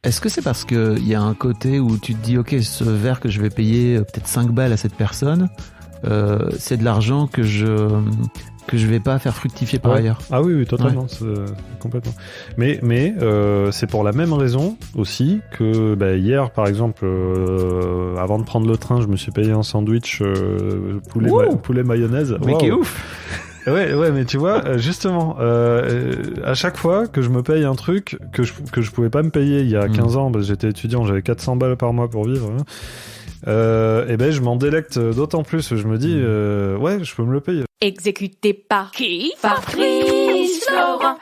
Est-ce que c'est parce qu'il y a un côté où tu te dis, ok, ce verre que je vais payer peut-être 5 balles à cette personne, c'est de l'argent que je vais pas faire fructifier par ailleurs. Ah oui, totalement, complètement. Mais c'est pour la même raison aussi que hier, par exemple, avant de prendre le train, je me suis payé un sandwich poulet mayonnaise. Mais qui est ouf. Ouais, mais tu vois, justement, à chaque fois que je me paye un truc que je pouvais pas me payer il y a 15 ans, parce que j'étais étudiant, j'avais 400 balles par mois pour vivre, je m'en délecte d'autant plus. Je me dis, je peux me le payer. Exécuté par qui? Fabrice Florent.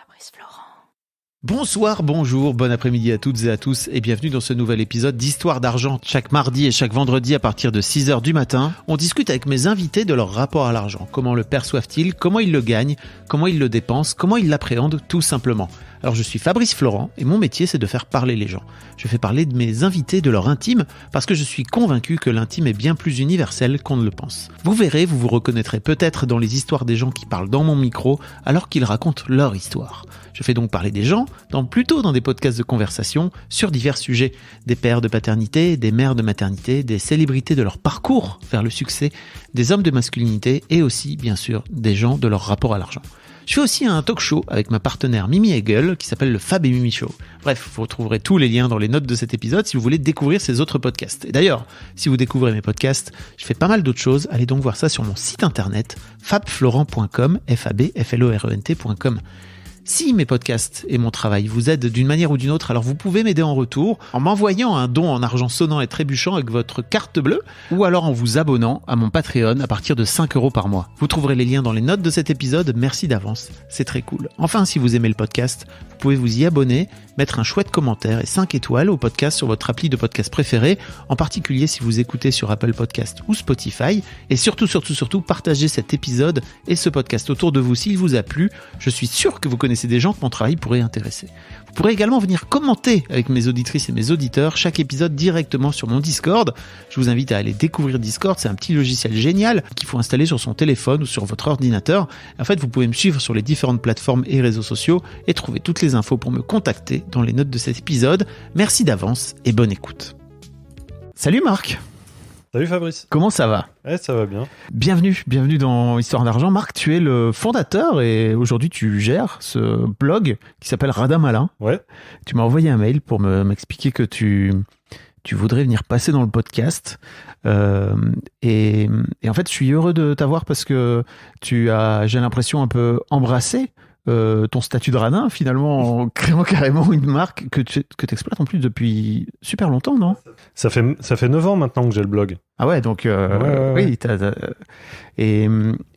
Bonsoir, bonjour, bon après-midi à toutes et à tous et bienvenue dans ce nouvel épisode d'Histoire d'argent. Chaque mardi et chaque vendredi à partir de 6h du matin, on discute avec mes invités de leur rapport à l'argent. Comment le perçoivent-ils? Comment ils le gagnent? Comment ils le dépensent? Comment ils l'appréhendent tout simplement? Alors je suis Fabrice Florent et mon métier c'est de faire parler les gens. Je fais parler de mes invités de leur intime parce que je suis convaincu que l'intime est bien plus universel qu'on ne le pense. Vous verrez, vous vous reconnaîtrez peut-être dans les histoires des gens qui parlent dans mon micro alors qu'ils racontent leur histoire. Je fais donc parler des gens, plutôt dans des podcasts de conversation sur divers sujets. Des pères de paternité, des mères de maternité, des célébrités de leur parcours vers le succès, des hommes de masculinité et aussi, bien sûr, des gens de leur rapport à l'argent. Je fais aussi un talk show avec ma partenaire Mimi Hegel qui s'appelle le Fab et Mimi Show. Bref, vous retrouverez tous les liens dans les notes de cet épisode si vous voulez découvrir ces autres podcasts. Et d'ailleurs, si vous découvrez mes podcasts, je fais pas mal d'autres choses. Allez donc voir ça sur mon site internet fabflorent.com, fabflorent.com. Si mes podcasts et mon travail vous aident d'une manière ou d'une autre, alors vous pouvez m'aider en retour en m'envoyant un don en argent sonnant et trébuchant avec votre carte bleue ou alors en vous abonnant à mon Patreon à partir de 5 € par mois. Vous trouverez les liens dans les notes de cet épisode. Merci d'avance, c'est très cool. Enfin, si vous aimez le podcast, vous pouvez vous y abonner, mettre un chouette commentaire et 5 étoiles au podcast sur votre appli de podcast préféré, en particulier si vous écoutez sur Apple Podcast ou Spotify. Et surtout, partagez cet épisode et ce podcast autour de vous s'il vous a plu. Je suis sûr que vous connaissez des gens que mon travail pourrait intéresser. Vous pourrez également venir commenter avec mes auditrices et mes auditeurs chaque épisode directement sur mon Discord. Je vous invite à aller découvrir Discord, c'est un petit logiciel génial qu'il faut installer sur son téléphone ou sur votre ordinateur. En fait, vous pouvez me suivre sur les différentes plateformes et réseaux sociaux et trouver toutes les infos pour me contacter dans les notes de cet épisode. Merci d'avance et bonne écoute. Salut Marc. Salut Fabrice. Comment ça va? Ça va bien. Bienvenue dans Histoire d'argent. Marc, tu es le fondateur et aujourd'hui tu gères ce blog qui s'appelle Radin Malin. Ouais. Tu m'as envoyé un mail pour m'expliquer que tu voudrais venir passer dans le podcast. Et en fait, je suis heureux de t'avoir parce que tu as, j'ai l'impression, un peu embrassé ton statut de radin, finalement, en créant carrément une marque que tu exploites en plus depuis super longtemps, non? Ça fait 9 ans maintenant que j'ai le blog. Ah ouais, donc ouais. Oui,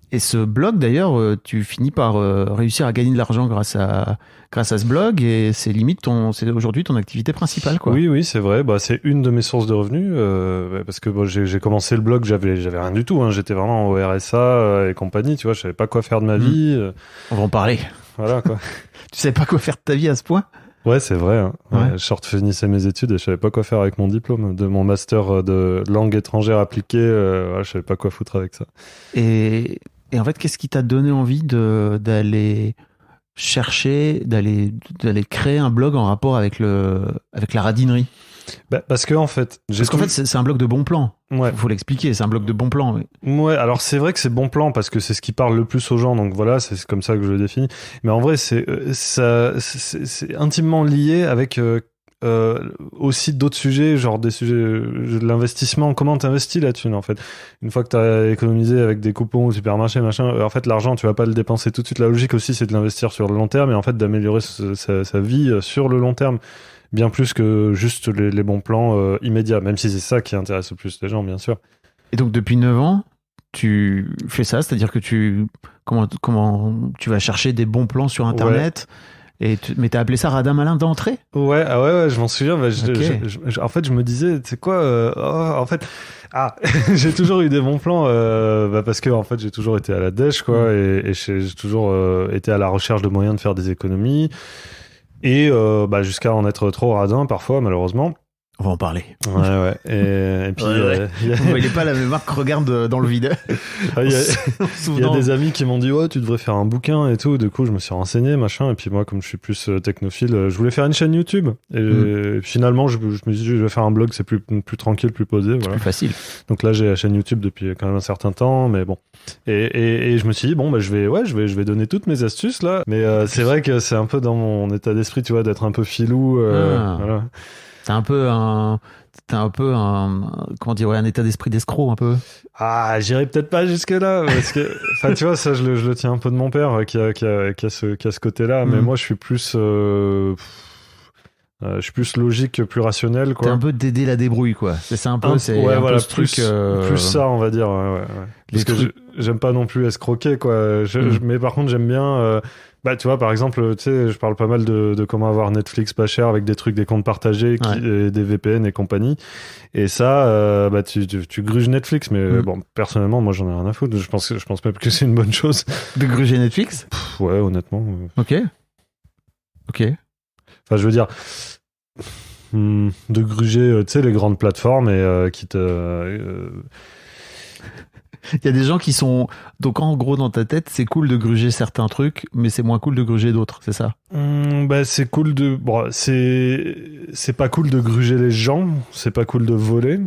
et ce blog d'ailleurs, tu finis par réussir à gagner de l'argent grâce à ce blog et c'est limite c'est aujourd'hui ton activité principale, quoi. Oui, c'est vrai. C'est une de mes sources de revenus parce que j'ai commencé le blog, j'avais rien du tout. Hein. J'étais vraiment au RSA et compagnie. Tu vois, je savais pas quoi faire de ma vie. On va en parler. Voilà quoi. Tu savais pas quoi faire de ta vie à ce point? Ouais, c'est vrai. Hein. Ouais. Je finissais mes études et je savais pas quoi faire avec mon diplôme de mon master de langue étrangère appliquée. Je savais pas quoi foutre avec ça. Et en fait, qu'est-ce qui t'a donné envie d'aller chercher, d'aller créer un blog en rapport avec la radinerie? Parce que en fait, c'est un blog de bons plans. Ouais. Faut l'expliquer, c'est un blog de bons plans. Oui. Ouais, alors c'est vrai que c'est bon plan parce que c'est ce qui parle le plus aux gens, donc voilà, c'est comme ça que je le définis. Mais en vrai, c'est intimement lié avec aussi d'autres sujets, genre des sujets de l'investissement. Comment t'investis la thune en fait? Une fois que t'as économisé avec des coupons au supermarché, machin, en fait l'argent tu vas pas le dépenser tout de suite. La logique aussi c'est de l'investir sur le long terme et en fait d'améliorer sa vie sur le long terme. Bien plus que juste les bons plans immédiats, même si c'est ça qui intéresse le plus les gens, bien sûr. Et donc, depuis 9 ans, tu fais ça, c'est-à-dire que comment tu vas chercher des bons plans sur Internet, ouais. Mais t'as appelé ça Radin Malin d'entrée? Ouais, je m'en souviens. Okay. En fait, je me disais, tu sais quoi, en fait... j'ai toujours eu des bons plans parce que en fait j'ai toujours été à la dèche quoi, et j'ai toujours été à la recherche de moyens de faire des économies. Et jusqu'à en être trop radin parfois malheureusement On va en parler. Ouais. Et puis, Ouais. Il n'est pas la même marque, regarde dans le vide. il y a des amis qui m'ont dit ouais, tu devrais faire un bouquin et tout. Du coup, je me suis renseigné, machin. Et puis moi, comme je suis plus technophile, je voulais faire une chaîne YouTube. Et finalement, je me suis dit, je vais faire un blog, c'est plus tranquille, plus posé. Voilà. Plus facile. Donc là, j'ai la chaîne YouTube depuis quand même un certain temps, mais bon. Et je me suis dit bon, bah je vais donner toutes mes astuces là. Mais c'est vrai que c'est un peu dans mon état d'esprit, tu vois, d'être un peu filou. Voilà. T'as un peu un comment dire, un état d'esprit d'escroc un peu. Ah, j'irai peut-être pas jusque là parce que, enfin, tu vois, ça, je le tiens un peu de mon père qui a ce côté-là, mais moi, je suis plus logique, plus rationnel, quoi. T'es un peu d'aider la débrouille, quoi. C'est ça un peu, c'est ouais, un voilà, peu ce truc. Plus ça, on va dire. Ouais. Parce que j'aime pas non plus escroquer, quoi. Mais par contre, j'aime bien. Bah, tu vois, par exemple, tu sais, je parle pas mal de comment avoir Netflix pas cher avec des trucs, des comptes partagés, et des VPN et compagnie. Et ça, bah, tu gruges Netflix, mais bon, personnellement, moi, j'en ai rien à foutre. Je pense même que c'est une bonne chose. De gruger Netflix? Ouais, honnêtement. Ok. Enfin, je veux dire, de gruger, tu sais, les grandes plateformes et qui te... Il y a des gens qui sont... Donc, en gros, dans ta tête, c'est cool de gruger certains trucs, mais c'est moins cool de gruger d'autres, c'est ça? Bah, c'est cool de... Bon, c'est pas cool de gruger les gens, c'est pas cool de voler.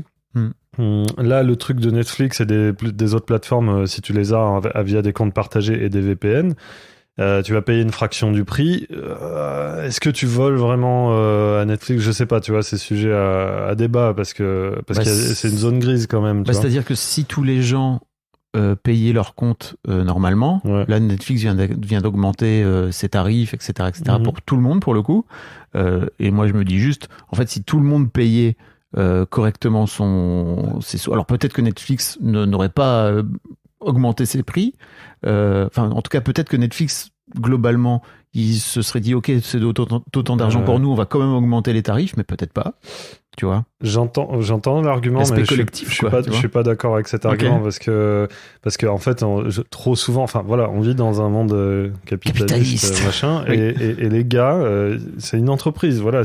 Là, le truc de Netflix et des autres plateformes, si tu les as via des comptes partagés et des VPN, tu vas payer une fraction du prix. Est-ce que tu voles vraiment à Netflix? Je sais pas, tu vois, c'est sujet à débat parce que c'est une zone grise quand même. C'est-à-dire que si tous les gens payaient leur compte normalement, là Netflix vient d'augmenter ses tarifs, etc. pour tout le monde pour le coup. Et moi je me dis juste, en fait, si tout le monde payait correctement alors peut-être que Netflix n'aurait pas augmenté ses prix. En tout cas, peut-être que Netflix, globalement, il se serait dit, ok, c'est d'autant d'argent pour nous, on va quand même augmenter les tarifs, mais peut-être pas. Tu vois. J'entends l'argument, mais je suis pas d'accord avec cet argument parce que en fait, trop souvent, enfin voilà, on vit dans un monde capitaliste. Machin, et les gars, c'est une entreprise, voilà.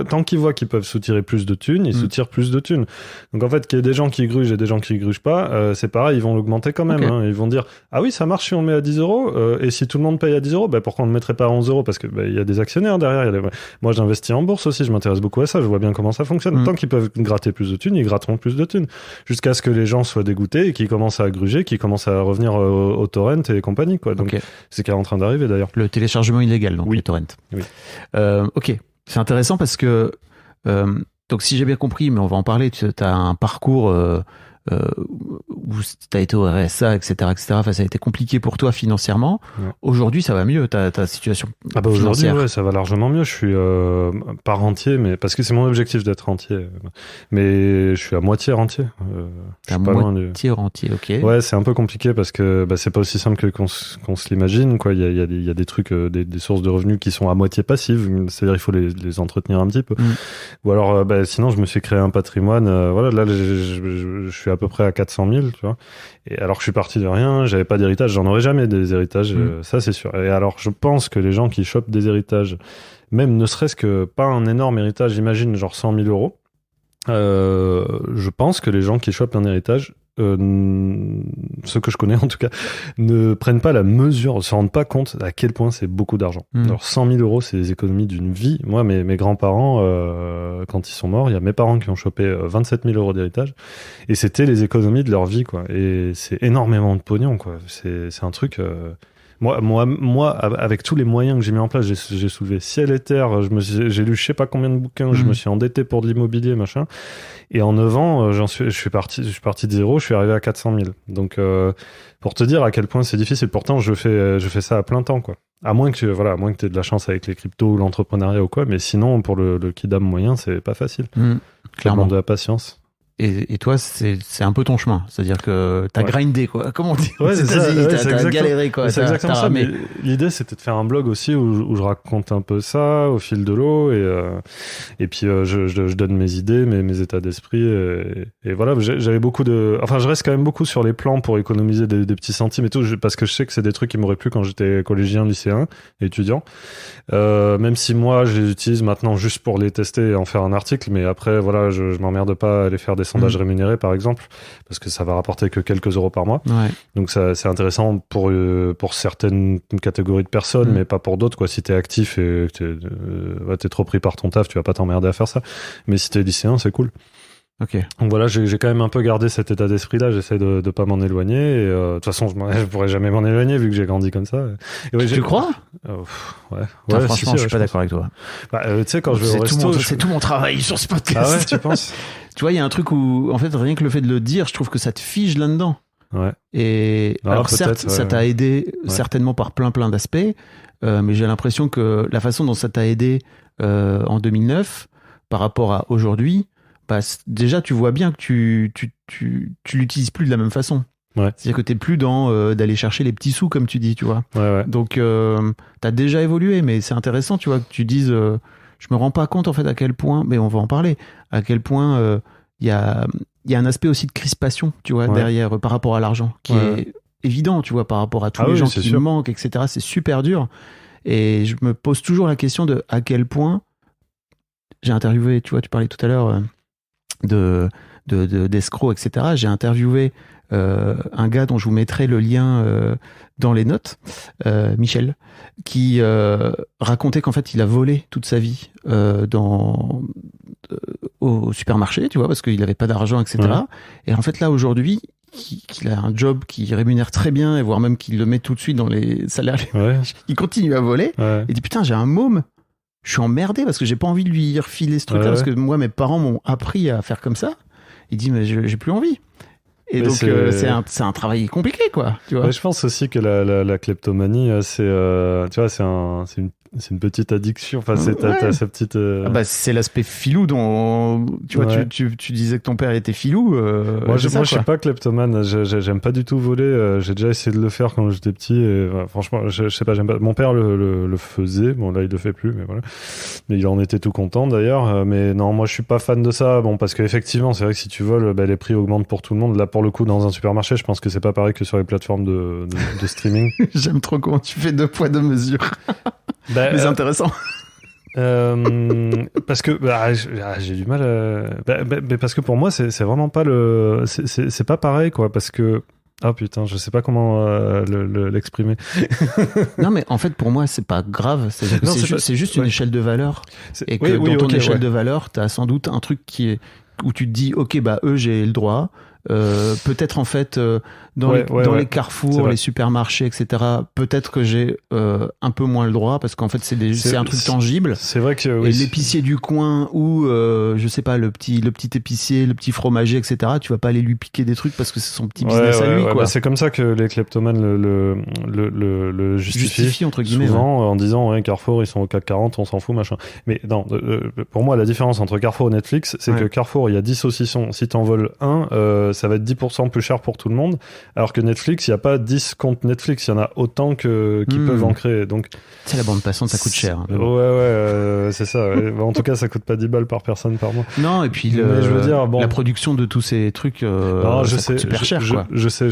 Tant qu'ils voient qu'ils peuvent soutirer plus de thunes, ils soutirent plus de thunes. Donc en fait, qu'il y ait des gens qui grugent et des gens qui grugent pas, c'est pareil, ils vont l'augmenter quand même. Hein. Ils vont dire, ah oui, ça marche si on le met à 10 €, et si tout le monde paye à 10 €, bah pourquoi on ne mettrait pas à 11 €? Parce que il y a des actionnaires derrière. Moi, j'investis en bourse aussi, je m'intéresse beaucoup à ça, je vois bien comment ça fonctionne. Tant qu'ils peuvent gratter plus de thunes, ils gratteront plus de thunes. Jusqu'à ce que les gens soient dégoûtés et qu'ils commencent à gruger, qu'ils commencent à revenir au torrent et compagnie, quoi. Donc, c'est ce qui est en train d'arriver d'ailleurs. Le téléchargement illégal, donc, les torrents. Oui. Ok. C'est intéressant parce que, donc si j'ai bien compris, mais on va en parler, tu as un parcours où tu as été au RSA, etc. Enfin, ça a été compliqué pour toi financièrement. Aujourd'hui, ça va mieux, ta situation aujourd'hui, ça va largement mieux. Je suis pas rentier, mais parce que c'est mon objectif d'être rentier. Mais je suis à moitié rentier. À moitié rentier, ok. Ouais, c'est un peu compliqué parce que c'est pas aussi simple qu'on se l'imagine, quoi. Il y a des trucs, des sources de revenus qui sont à moitié passives, c'est-à-dire il faut les entretenir un petit peu. Ou alors, sinon, je me suis créé un patrimoine. Voilà, là, je suis à peu près à 400 000, tu vois. Et alors que je suis parti de rien, j'avais pas d'héritage, j'en aurais jamais des héritages, ça c'est sûr. Et alors, je pense que les gens qui chopent des héritages, même ne serait-ce que pas un énorme héritage, imagine genre 100 000 €, je pense que les gens qui chopent un héritage, ceux que je connais en tout cas, ne prennent pas la mesure, ne se rendent pas compte à quel point c'est beaucoup d'argent. Alors 100 000 €, c'est les économies d'une vie. Moi, mes grands-parents, quand ils sont morts, il y a mes parents qui ont chopé 27 000 € d'héritage, et c'était les économies de leur vie, quoi. Et c'est énormément de pognon, quoi. C'est un truc... Moi, avec tous les moyens que j'ai mis en place, j'ai soulevé ciel et terre, j'ai lu je sais pas combien de bouquins, je me suis endetté pour de l'immobilier, machin. Et en 9 ans, je suis parti de zéro, je suis arrivé à 400 000. Donc, pour te dire à quel point c'est difficile. Pourtant, je fais ça à plein temps, quoi. À moins que tu aies de la chance avec les cryptos ou l'entrepreneuriat ou quoi. Mais sinon, pour le kidam moyen, c'est pas facile. Clairement. De la patience. Et toi, c'est un peu ton chemin. C'est-à-dire que t'as grindé, quoi. Comment on dit aux Ouais, c'est ça, États-Unis, ouais, t'as galéré, quoi. C'est exactement t'as ça. ramé. Mais l'idée, c'était de faire un blog aussi où je raconte un peu ça au fil de l'eau et puis je donne mes idées, mes états d'esprit et voilà. J'avais beaucoup enfin, je reste quand même beaucoup sur les plans pour économiser des petits centimes et tout, parce que je sais que c'est des trucs qui m'auraient plu quand j'étais collégien, lycéen, étudiant. Même si moi, je les utilise maintenant juste pour les tester et en faire un article, mais après, voilà, je m'emmerde pas à aller faire des sondages rémunérés, par exemple, parce que ça va rapporter que quelques euros par mois. Ouais. Donc ça, c'est intéressant pour certaines catégories de personnes, mais pas pour d'autres, quoi. Si t'es actif et que t'es trop pris par ton taf, tu vas pas t'emmerder à faire ça. Mais si t'es lycéen, c'est cool. Ok. Donc voilà, j'ai quand même un peu gardé cet état d'esprit-là. J'essaie de pas m'en éloigner. Et de toute façon, je pourrais jamais m'en éloigner vu que j'ai grandi comme ça. Et ouais, tu crois ouais. Putain, Ouais, franchement, si, je suis pas pense. d'accord avec toi. Bah, tu sais, quand je vais au resto... C'est tout mon travail sur ce podcast. Ah ouais, tu penses? Tu vois, il y a un truc où, en fait, rien que le fait de le dire, je trouve que ça te fige là-dedans. Ouais. Et alors certes, ça t'a aidé certainement par plein d'aspects, mais j'ai l'impression que la façon dont ça t'a aidé en 2009 par rapport à aujourd'hui, bah, déjà tu vois bien que tu l'utilises plus de la même façon. Ouais. C'est-à-dire que t'es plus dans d'aller chercher les petits sous comme tu dis, tu vois. Ouais. Donc t'as déjà évolué, mais c'est intéressant, tu vois, que tu dises, je me rends pas compte en fait à quel point, mais on va en parler, à quel point il y a un aspect aussi de crispation, tu vois, derrière par rapport à l'argent, qui est évident, tu vois, par rapport à tous les gens qui manquent, etc. C'est super dur. Et je me pose toujours la question de à quel point j'ai interviewé, tu vois, tu parlais tout à l'heure d'escrocs, etc. J'ai interviewé un gars dont je vous mettrai le lien dans les notes, Michel, qui racontait qu'en fait il a volé toute sa vie au supermarché, tu vois, parce qu'il n'avait pas d'argent, etc. Et en fait là aujourd'hui, qu'il a un job qui rémunère très bien, et voire même qu'il le met tout de suite dans les salaires, il continue à voler, et dit putain, j'ai un môme, je suis emmerdé parce que j'ai pas envie de lui refiler ce truc-là, parce que moi mes parents m'ont appris à faire comme ça. Il dit mais j'ai plus envie. Et mais donc c'est un travail compliqué, quoi, tu vois. Ouais, je pense aussi que la kleptomanie, tu vois, c'est une petite addiction. Enfin, t'as sa petite. Bah, c'est l'aspect filou dont tu vois. Tu disais que ton père était filou. Moi, je suis pas kleptomane. J'aime pas du tout voler. J'ai déjà essayé de le faire quand j'étais petit. Et, franchement, je sais pas. J'aime pas. Mon père le faisait. Bon, là, il le fait plus, mais voilà. Mais il en était tout content d'ailleurs. Mais non, moi, je suis pas fan de ça. Bon, parce qu'effectivement, c'est vrai que si tu voles, les prix augmentent pour tout le monde. Là, pour le coup, dans un supermarché, je pense que c'est pas pareil que sur les plateformes de streaming. J'aime trop comment tu fais 2 poids 2 mesures. Mais c'est intéressant. Parce que j'ai du mal mais parce que pour moi c'est vraiment pas c'est pas pareil, quoi, parce que putain, je sais pas comment l'exprimer. Non, mais en fait pour moi c'est pas grave, c'est juste une échelle de valeur, et que dans ton échelle de valeur t'as sans doute un truc où tu te dis ok, bah eux j'ai le droit. Peut-être en fait dans les carrefours, les supermarchés, etc. Peut-être que j'ai un peu moins le droit, parce qu'en fait c'est un truc tangible. C'est vrai que et l'épicier du coin ou je sais pas, le petit épicier, le petit fromager, etc. Tu vas pas aller lui piquer des trucs parce que c'est son petit business à lui, quoi. Bah, c'est comme ça que les kleptomanes le justifient entre guillemets, souvent, en disant Carrefour ils sont au CAC 40, on s'en fout, machin. Mais non, pour moi la différence entre Carrefour et Netflix, c'est que Carrefour, il y a 10 saucissons, si t'en voles un, ça va être 10% plus cher pour tout le monde, alors que Netflix, il n'y a pas 10 comptes Netflix, il y en a autant qui peuvent en créer. Donc, c'est la bande passante, ça coûte cher. Hein, c'est ça. En tout cas, ça coûte pas 10 balles par personne par mois. Non, et puis je veux dire, la production de tous ces trucs, ça coûte super cher, quoi. Je sais.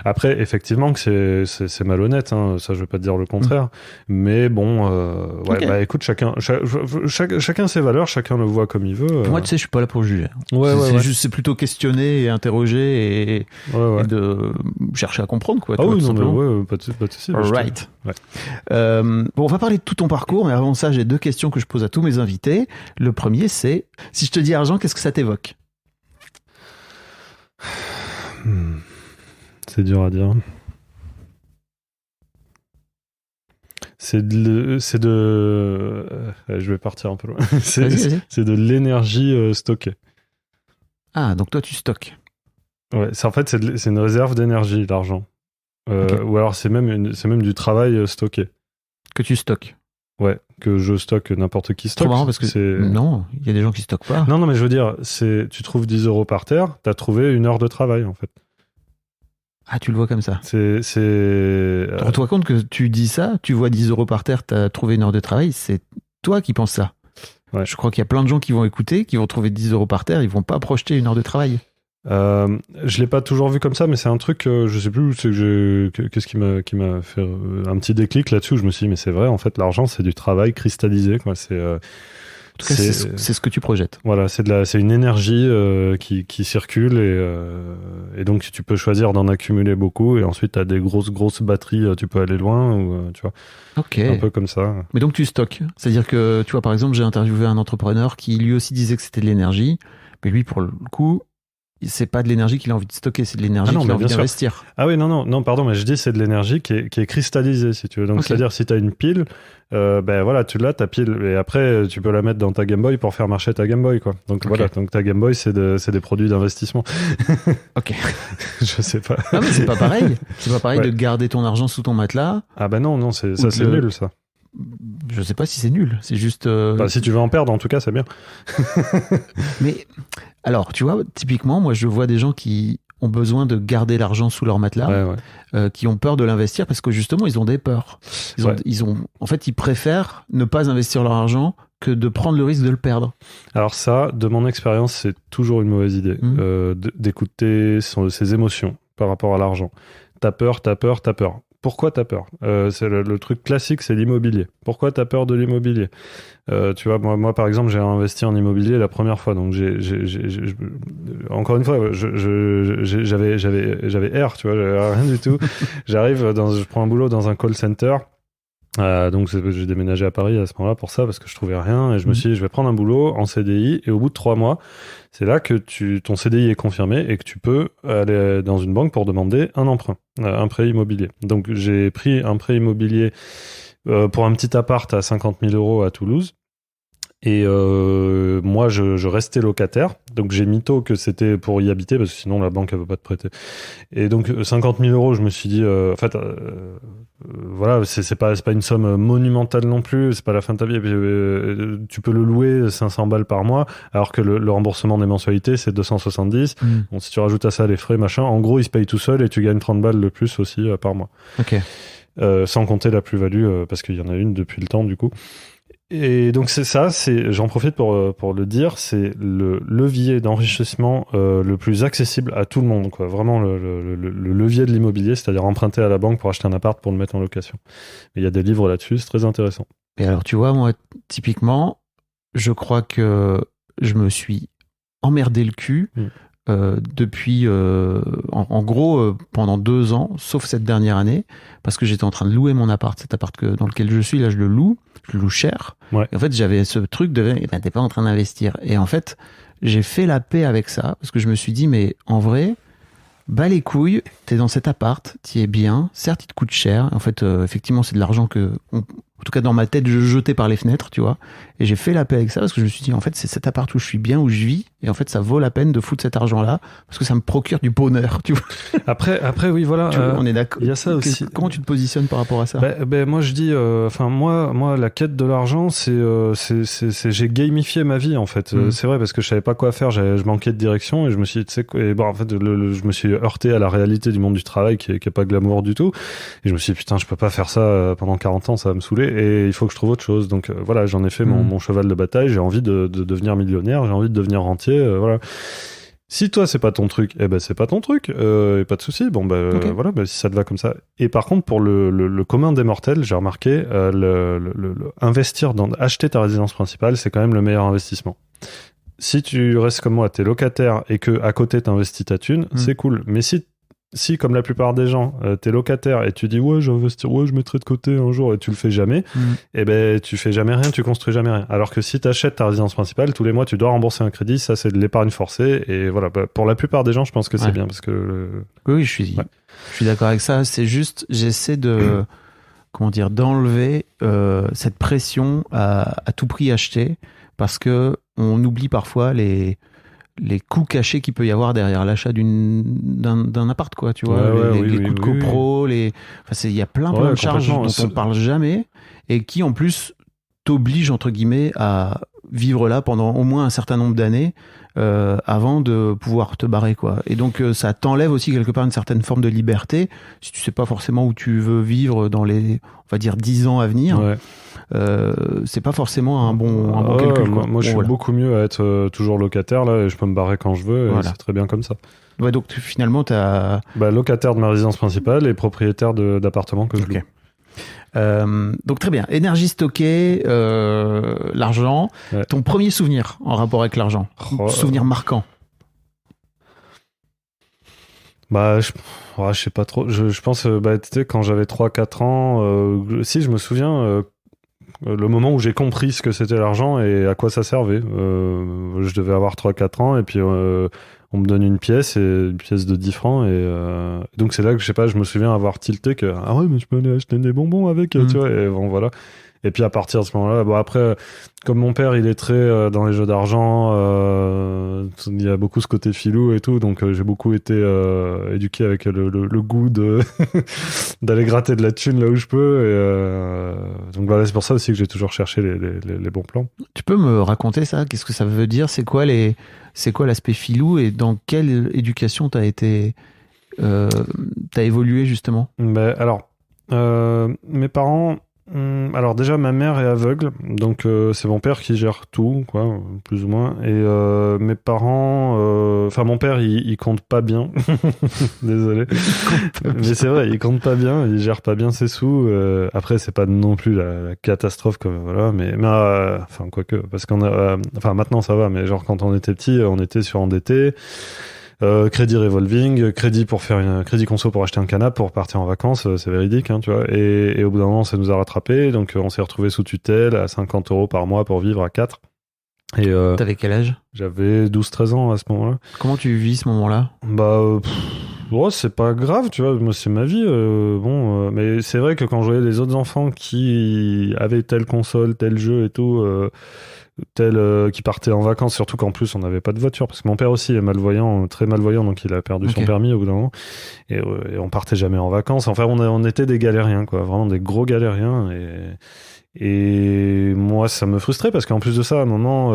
Après, effectivement, que c'est malhonnête, hein, ça je veux pas te dire le contraire, mais bon, écoute, chacun ses valeurs, chacun le voit comme il veut. Moi, tu sais, je suis pas là pour juger. C'est plutôt questionner et interroger et de chercher à comprendre, quoi. Pas de soucis. Right. Bon, on va parler de tout ton parcours, mais avant ça, j'ai 2 questions que je pose à tous mes invités. Le premier, c'est, si je te dis argent, qu'est-ce que ça t'évoque? C'est dur à dire. Je vais partir un peu loin. C'est de l'énergie stockée. Ah, donc toi, tu stockes. Ouais, en fait, c'est une réserve d'énergie, l'argent. Ou alors, c'est même du travail stocké. Que tu stockes. Ouais, que je stocke, n'importe qui C'est stocke. trop marrant parce que non, il y a des gens qui stockent pas. Non, mais je veux dire, tu trouves 10 euros par terre, t'as trouvé 1 heure de travail, en fait. Ah, tu le vois comme ça. Rends-toi compte que tu dis ça, tu vois 10 euros par terre, t'as trouvé 1 heure de travail, c'est toi qui penses ça. Ouais. Je crois qu'il y a plein de gens qui vont écouter, qui vont trouver 10 euros par terre, ils vont pas projeter 1 heure de travail. Je l'ai pas toujours vu comme ça, mais c'est un truc, je sais plus, qu'est-ce qui m'a fait un petit déclic là-dessus, où je me suis dit, mais c'est vrai, en fait, l'argent, c'est du travail cristallisé, quoi. En tout cas, c'est ce que tu projettes. Voilà, c'est une énergie qui circule et donc tu peux choisir d'en accumuler beaucoup et ensuite tu as des grosses batteries, tu peux aller loin ou tu vois. Ok. Un peu comme ça. Mais donc tu stockes. C'est-à-dire que, tu vois, par exemple, j'ai interviewé un entrepreneur qui lui aussi disait que c'était de l'énergie, mais lui, pour le coup, c'est pas de l'énergie qu'il a envie de stocker, c'est de l'énergie qu'il a envie d'investir. Ah oui, non, pardon, mais je dis c'est de l'énergie qui est cristallisée, si tu veux. Donc, c'est-à-dire, si tu as une pile, ben voilà, tu l'as, ta pile, et après, tu peux la mettre dans ta Game Boy pour faire marcher ta Game Boy, quoi. Donc, voilà, donc ta Game Boy, c'est des produits d'investissement. Ok. Je sais pas. Ah, mais c'est pas pareil. C'est pas pareil de garder ton argent sous ton matelas. Ah ben non, c'est nul, ça. Je sais pas si c'est nul, c'est juste... si tu veux en perdre, en tout cas, c'est bien. Mais, alors, tu vois, typiquement, moi, je vois des gens qui ont besoin de garder l'argent sous leur matelas, qui ont peur de l'investir parce que, justement, ils ont des peurs. En fait, ils préfèrent ne pas investir leur argent que de prendre le risque de le perdre. Alors ça, de mon expérience, c'est toujours une mauvaise idée d'écouter ses émotions par rapport à l'argent. T'as peur. Pourquoi t'as peur? C'est le truc classique, c'est l'immobilier. Pourquoi t'as peur de l'immobilier? Tu vois, moi, par exemple, j'ai investi en immobilier la première fois, donc encore une fois, j'avais R, tu vois, j'avais rien du tout. Je prends un boulot dans un call center. Donc j'ai déménagé à Paris à ce moment-là pour ça, parce que je trouvais rien, et je me suis dit, je vais prendre un boulot en CDI, et au bout de 3 mois, c'est là que ton CDI est confirmé et que tu peux aller dans une banque pour demander un emprunt, un prêt immobilier. Donc j'ai pris un prêt immobilier pour un petit appart à 50 000 euros à Toulouse. Et moi, je restais locataire, donc j'ai mytho que c'était pour y habiter, parce que sinon la banque elle veut pas te prêter. Et donc 50 000 euros, je me suis dit, en fait, voilà, c'est pas une somme monumentale non plus, c'est pas la fin de ta vie. Et puis, tu peux le louer 500 balles par mois, alors que le remboursement des mensualités c'est 270. Bon, si tu rajoutes à ça les frais, machin, en gros, il se paye tout seul et tu gagnes 30 balles de plus aussi par mois. Ok. Sans compter la plus-value, parce qu'il y en a une depuis le temps du coup. Et donc j'en profite pour le dire, c'est le levier d'enrichissement le plus accessible à tout le monde, quoi. Vraiment le levier de l'immobilier, c'est-à-dire emprunter à la banque pour acheter un appart pour le mettre en location. Et il y a des livres là-dessus, c'est très intéressant. Et alors tu vois, moi typiquement, je crois que je me suis emmerdé le cul depuis en gros pendant 2 ans, sauf cette dernière année, parce que j'étais en train de louer mon appart, cet appart dans lequel je suis, là je le loue cher. Ouais. Et en fait, j'avais ce truc de t'es pas en train d'investir. Et en fait, j'ai fait la paix avec ça, parce que je me suis dit, mais en vrai, bas les couilles, t'es dans cet appart, t'y es bien, certes il te coûte cher, en fait effectivement c'est de l'argent en tout cas dans ma tête je jetais par les fenêtres, tu vois, et j'ai fait la paix avec ça parce que je me suis dit en fait c'est cet appart où je suis bien, où je vis, et en fait ça vaut la peine de foutre cet argent là parce que ça me procure du bonheur, tu vois. Après oui voilà, on est d'accord. Il y a ça aussi. Comment tu te positionnes par rapport à ça? Moi je dis moi la quête de l'argent c'est j'ai gamifié ma vie en fait. C'est vrai, parce que je savais pas quoi faire, je manquais de direction, et je me suis dit, tu sais quoi, et bon en fait je me suis heurté à la réalité du monde du travail qui est pas glamour du tout, et je me suis dit putain, je peux pas faire ça pendant 40 ans, ça va me saouler, et il faut que je trouve autre chose. Donc voilà, j'en ai fait mon cheval de bataille, j'ai envie de devenir millionnaire, j'ai envie de devenir rentier, voilà. Si toi c'est pas ton truc, c'est pas ton truc, et pas de souci. Bon okay. Voilà, si ça te va comme ça. Et par contre, pour le commun des mortels, j'ai remarqué investir acheter ta résidence principale, c'est quand même le meilleur investissement. Si tu restes comme moi, t'es locataire et que à côté t'investis ta thune, c'est cool. Mais si comme la plupart des gens, t'es locataire et tu dis ouais, je vais investir, ouais, je mettrai de côté un jour, et tu le fais jamais, tu fais jamais rien, tu construis jamais rien. Alors que si t'achètes ta résidence principale, tous les mois tu dois rembourser un crédit, ça c'est de l'épargne forcée, et voilà, pour la plupart des gens, je pense que c'est bien, parce que oui, je suis d'accord avec ça. C'est juste, j'essaie de d'enlever cette pression à tout prix acheter, parce que on oublie parfois les coûts cachés qu'il peut y avoir derrière l'achat d'un appart, quoi, tu vois, les coûts de copro, il y a plein de charges dont on parle jamais, et qui en plus t'oblige, entre guillemets, à vivre là pendant au moins un certain nombre d'années avant de pouvoir te barrer, quoi. Et donc, ça t'enlève aussi quelque part une certaine forme de liberté. Si tu sais pas forcément où tu veux vivre dans les, on va dire, 10 ans à venir, c'est pas forcément un bon calcul, quoi. Moi, je suis beaucoup mieux à être toujours locataire, là, et je peux me barrer quand je veux, et c'est très bien comme ça. Ouais, donc finalement, t'as... locataire de ma résidence principale et propriétaire d'appartement que je loue. Donc très bien, énergie stockée, l'argent. Ton premier souvenir en rapport avec l'argent, souvenir marquant. Je sais pas trop. Je pense, tu sais, quand j'avais 3-4 ans, si je me souviens, le moment où j'ai compris ce que c'était l'argent et à quoi ça servait. Je devais avoir 3-4 ans et puis on me donne une pièce de 10 francs et donc c'est là que je me souviens avoir tilté que ah ouais mais je peux aller acheter des bonbons avec, tu vois, et bon voilà. Et puis à partir de ce moment-là, après, comme mon père il est très dans les jeux d'argent, il y a beaucoup ce côté filou et tout, donc j'ai beaucoup été éduqué avec le goût de d'aller gratter de la thune là où je peux. Et, donc voilà, c'est pour ça aussi que j'ai toujours cherché les bons plans. Tu peux me raconter ça? Qu'est-ce que ça veut dire? C'est quoi l'aspect filou et dans quelle éducation t'as évolué justement? Alors, mes parents. Alors déjà ma mère est aveugle, donc c'est mon père qui gère tout, quoi, plus ou moins. Et mes parents, mon père il compte pas bien, désolé, mais c'est vrai, il compte pas bien, il gère pas bien ses sous. Après c'est pas non plus la catastrophe, comme voilà, mais quoique, parce qu'on a, maintenant ça va, mais genre quand on était petit, on était surendetté. Crédit revolving, crédit conso pour acheter un canapé pour partir en vacances, c'est véridique, hein, tu vois. Et au bout d'un moment, ça nous a rattrapé, donc on s'est retrouvé sous tutelle à 50 € par mois pour vivre à 4. Et t'avais quel âge? J'avais 12-13 ans à ce moment-là. Comment tu vis ce moment-là? C'est pas grave, tu vois, moi c'est ma vie, mais c'est vrai que quand je voyais les autres enfants qui avaient telle console, tel jeu et tout, qui partaient en vacances, surtout qu'en plus on n'avait pas de voiture, parce que mon père aussi est malvoyant, très malvoyant, donc il a perdu son permis au bout d'un moment, et on partait jamais en vacances. Enfin, on était des galériens, quoi, vraiment des gros galériens, et moi ça me frustrait parce qu'en plus de ça, à un moment,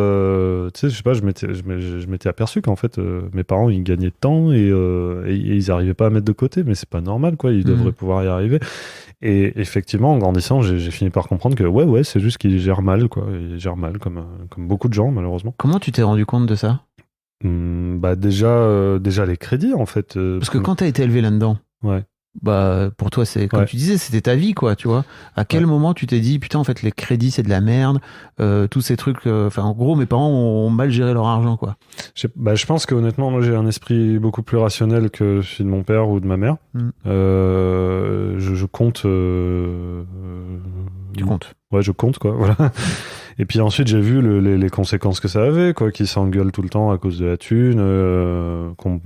tu sais, je sais pas, je m'étais aperçu qu'en fait mes parents ils gagnaient de temps et ils arrivaient pas à mettre de côté, mais c'est pas normal, quoi, ils devraient pouvoir y arriver. Et effectivement, en grandissant, j'ai fini par comprendre que ouais, c'est juste qu'ils gèrent mal, quoi. Ils gèrent mal, comme beaucoup de gens, malheureusement. Comment tu t'es rendu compte de ça? Déjà les crédits, en fait. Parce que quand t'as été élevé là-dedans, pour toi, c'est comme tu disais, c'était ta vie, quoi, tu vois. À quel moment tu t'es dit, putain, en fait, les crédits, c'est de la merde, tous ces trucs. En gros, mes parents ont mal géré leur argent, quoi. Je pense que honnêtement, moi, j'ai un esprit beaucoup plus rationnel que celui de mon père ou de ma mère. Je compte. Tu comptes? Ouais, je compte, quoi. Voilà. Et puis ensuite, j'ai vu les conséquences que ça avait, quoi, qui s'engueulent tout le temps à cause de la thune, qu'on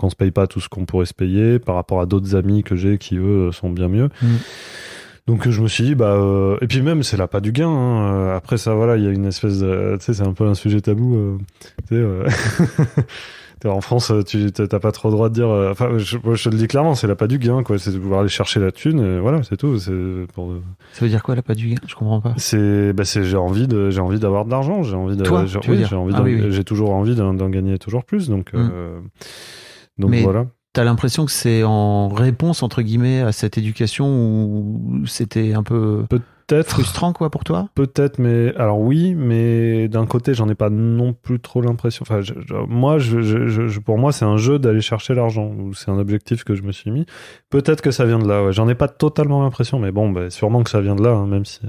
se paye pas tout ce qu'on pourrait se payer par rapport à d'autres amis que j'ai qui, eux, sont bien mieux. Donc je me suis dit, et puis même, c'est l'appât du gain, hein. Après ça, voilà, il y a une espèce de... Tu sais, c'est un peu un sujet tabou. En France, tu t'as pas trop le droit de dire... je te le dis clairement, c'est l'appât du gain, quoi. C'est de pouvoir aller chercher la thune, et voilà, c'est tout. Ça veut dire quoi, l'appât du gain? Je comprends pas. J'ai envie d'avoir de l'argent. J'ai toujours envie d'en gagner toujours plus, donc Mais voilà. T'as l'impression que c'est en réponse, entre guillemets, à cette éducation où c'était un peu... Peut-être frustrant, quoi, pour toi? Peut-être, mais alors oui, mais d'un côté, j'en ai pas non plus trop l'impression. Enfin, pour moi, c'est un jeu d'aller chercher l'argent. C'est un objectif que je me suis mis. Peut-être que ça vient de là. Ouais. J'en ai pas totalement l'impression, mais bon, sûrement que ça vient de là, hein, même si.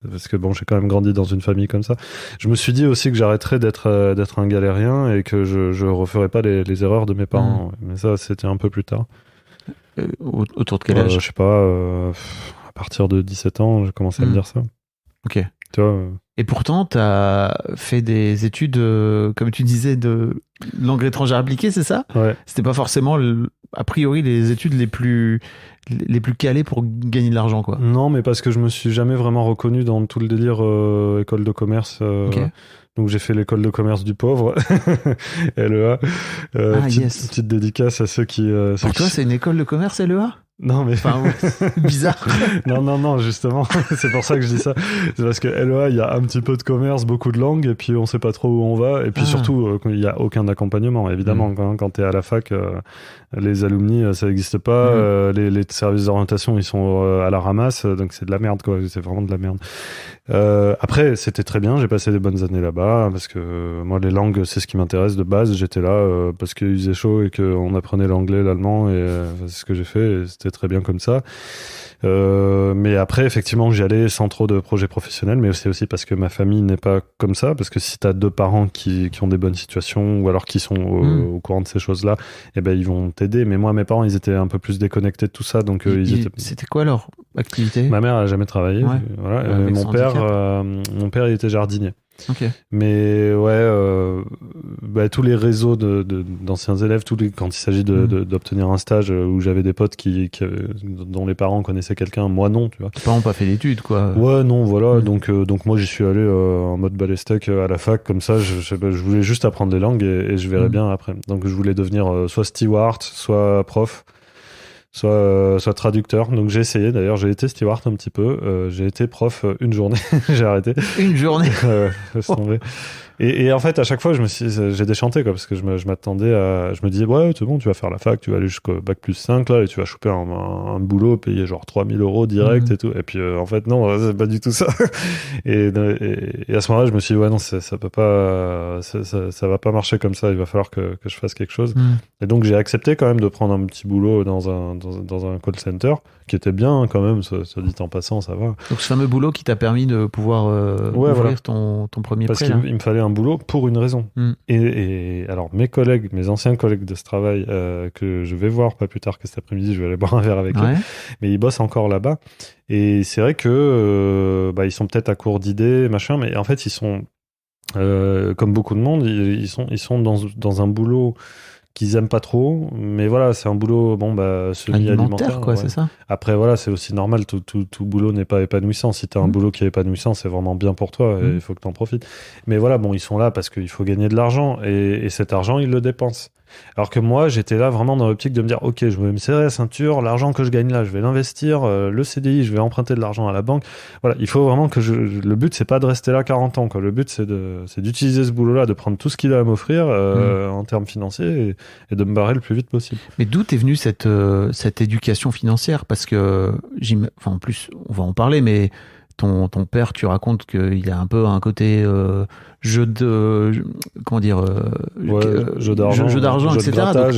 Parce que bon, j'ai quand même grandi dans une famille comme ça. Je me suis dit aussi que j'arrêterais d'être un galérien et que je referais pas les erreurs de mes parents. Mais ça, c'était un peu plus tard. Autour de quel âge? Je sais pas. À partir de 17 ans, j'ai commencé à me dire ça. Ok. Tu vois, Et pourtant, tu as fait des études, comme tu disais, de langue étrangère appliquée, c'est ça? Ouais. C'était pas forcément, a priori, les études les plus calées pour gagner de l'argent, quoi. Non, mais parce que je me suis jamais vraiment reconnu dans tout le délire école de commerce. Okay. Donc j'ai fait l'école de commerce du pauvre, LEA. Petite dédicace à ceux qui... Pour toi, c'est une école de commerce, LEA? Non, mais Enfin, c'est bizarre. non, justement, c'est pour ça que je dis ça. C'est parce que LEA, il y a un petit peu de commerce, beaucoup de langues, et puis on sait pas trop où on va. Et puis surtout, il y a aucun accompagnement. Évidemment, quand tu es à la fac, les alumni, ça n'existe pas. Les services d'orientation, ils sont à la ramasse, donc c'est de la merde, quoi. C'est vraiment de la merde. Après, c'était très bien. J'ai passé des bonnes années là-bas parce que moi, les langues, c'est ce qui m'intéresse de base. J'étais là parce qu'il faisait chaud et qu'on apprenait l'anglais, l'allemand, et c'est ce que j'ai fait. Et c'était très bien comme ça. Mais après, effectivement, j'y allais sans trop de projets professionnels, mais c'est aussi parce que ma famille n'est pas comme ça. Parce que si tu as deux parents qui ont des bonnes situations ou alors qui sont au courant de ces choses-là, eh ben, ils vont t'aider. Mais moi, mes parents, ils étaient un peu plus déconnectés de tout ça. Donc, C'était quoi leur activité? Ma mère, elle n'a jamais travaillé. Ouais. Voilà. Mon père, il était jardinier. Ok. Mais ouais, tous les réseaux d'anciens élèves, quand il s'agit d'obtenir un stage où j'avais des potes dont les parents connaissaient quelqu'un, moi non, tu vois. Tes parents n'ont pas fait d'études, quoi. Ouais, non, voilà. Donc moi, j'y suis allé en mode balèstec à la fac, comme ça. Je voulais juste apprendre les langues et je verrais bien après. Donc je voulais devenir soit steward, soit prof. Soit traducteur. Donc j'ai essayé, d'ailleurs, j'ai été steward un petit peu. J'ai été prof une journée, j'ai arrêté. Une journée. Laisse tomber. Et en fait, à chaque fois, j'ai déchanté, quoi, parce que je m'attendais à. Je me disais, ouais, c'est bon, tu vas faire la fac, tu vas aller jusqu'au bac plus 5, là, et tu vas choper un boulot, payer genre 3000 € direct et tout. Et puis, en fait, non, c'est pas du tout ça. Et à ce moment-là, je me suis dit, ouais, non, ça peut pas. Ça va pas marcher comme ça, il va falloir que je fasse quelque chose. Et donc, j'ai accepté quand même de prendre un petit boulot dans un call center, qui était bien quand même, ça dit en passant, ça va. Donc, ce fameux boulot qui t'a permis de pouvoir ouvrir voilà. ton premier Parce prêt. Parce qu'il me fallait un boulot pour une raison. Et alors, mes anciens collègues de ce travail, que je vais voir pas plus tard que cet après-midi, je vais aller boire un verre avec eux, mais ils bossent encore là-bas. Et c'est vrai que ils sont peut-être à court d'idées, machin, mais en fait, ils sont, comme beaucoup de monde, ils sont dans un boulot qu'ils aiment pas trop, mais voilà, c'est un boulot semi-alimentaire, quoi, ouais. C'est ça. Après, voilà, c'est aussi normal, tout boulot n'est pas épanouissant. Si tu as un boulot qui est épanouissant, c'est vraiment bien pour toi et il faut que tu en profites. Mais voilà, bon, ils sont là parce qu'il faut gagner de l'argent et cet argent, ils le dépensent. Alors que moi, j'étais là vraiment dans l'optique de me dire, ok, je vais me serrer la ceinture, l'argent que je gagne là, je vais l'investir, le CDI, je vais emprunter de l'argent à la banque. Voilà, il faut vraiment que le but, c'est pas de rester là 40 ans, quoi. Le but, c'est d'utiliser ce boulot-là, de prendre tout ce qu'il a à m'offrir en termes financiers et de me barrer le plus vite possible. Mais d'où est venue cette éducation financière? Parce que, en plus, on va en parler, mais ton père, tu racontes qu'il a un peu un côté jeu d'argent, etc.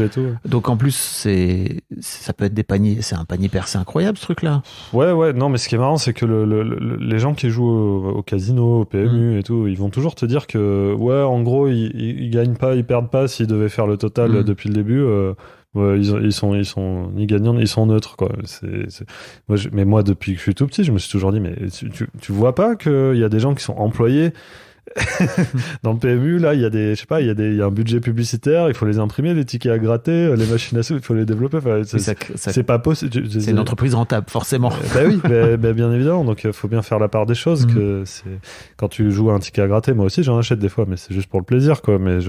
Et tout. Donc en plus, ça peut être des paniers, c'est un panier percé incroyable, ce truc-là. Ouais, non, mais ce qui est marrant, c'est que les gens qui jouent au casino, au PMU et tout, ils vont toujours te dire que, ouais, en gros, ils gagnent pas, ils perdent pas s'ils devaient faire le total depuis le début. Ouais, ils sont ni gagnants, ils sont neutres, quoi. Mais moi, depuis que je suis tout petit, je me suis toujours dit, mais tu vois pas qu'il y a des gens qui sont employés dans le PMU, là, il y a un budget publicitaire, il faut les imprimer, les tickets à gratter, les machines à sous, il faut les développer. Enfin, c'est pas possible. C'est une entreprise rentable, forcément. Oui, bien évidemment. Donc, il faut bien faire la part des choses. Quand tu joues à un ticket à gratter, moi aussi, j'en achète des fois, mais c'est juste pour le plaisir, quoi. Mais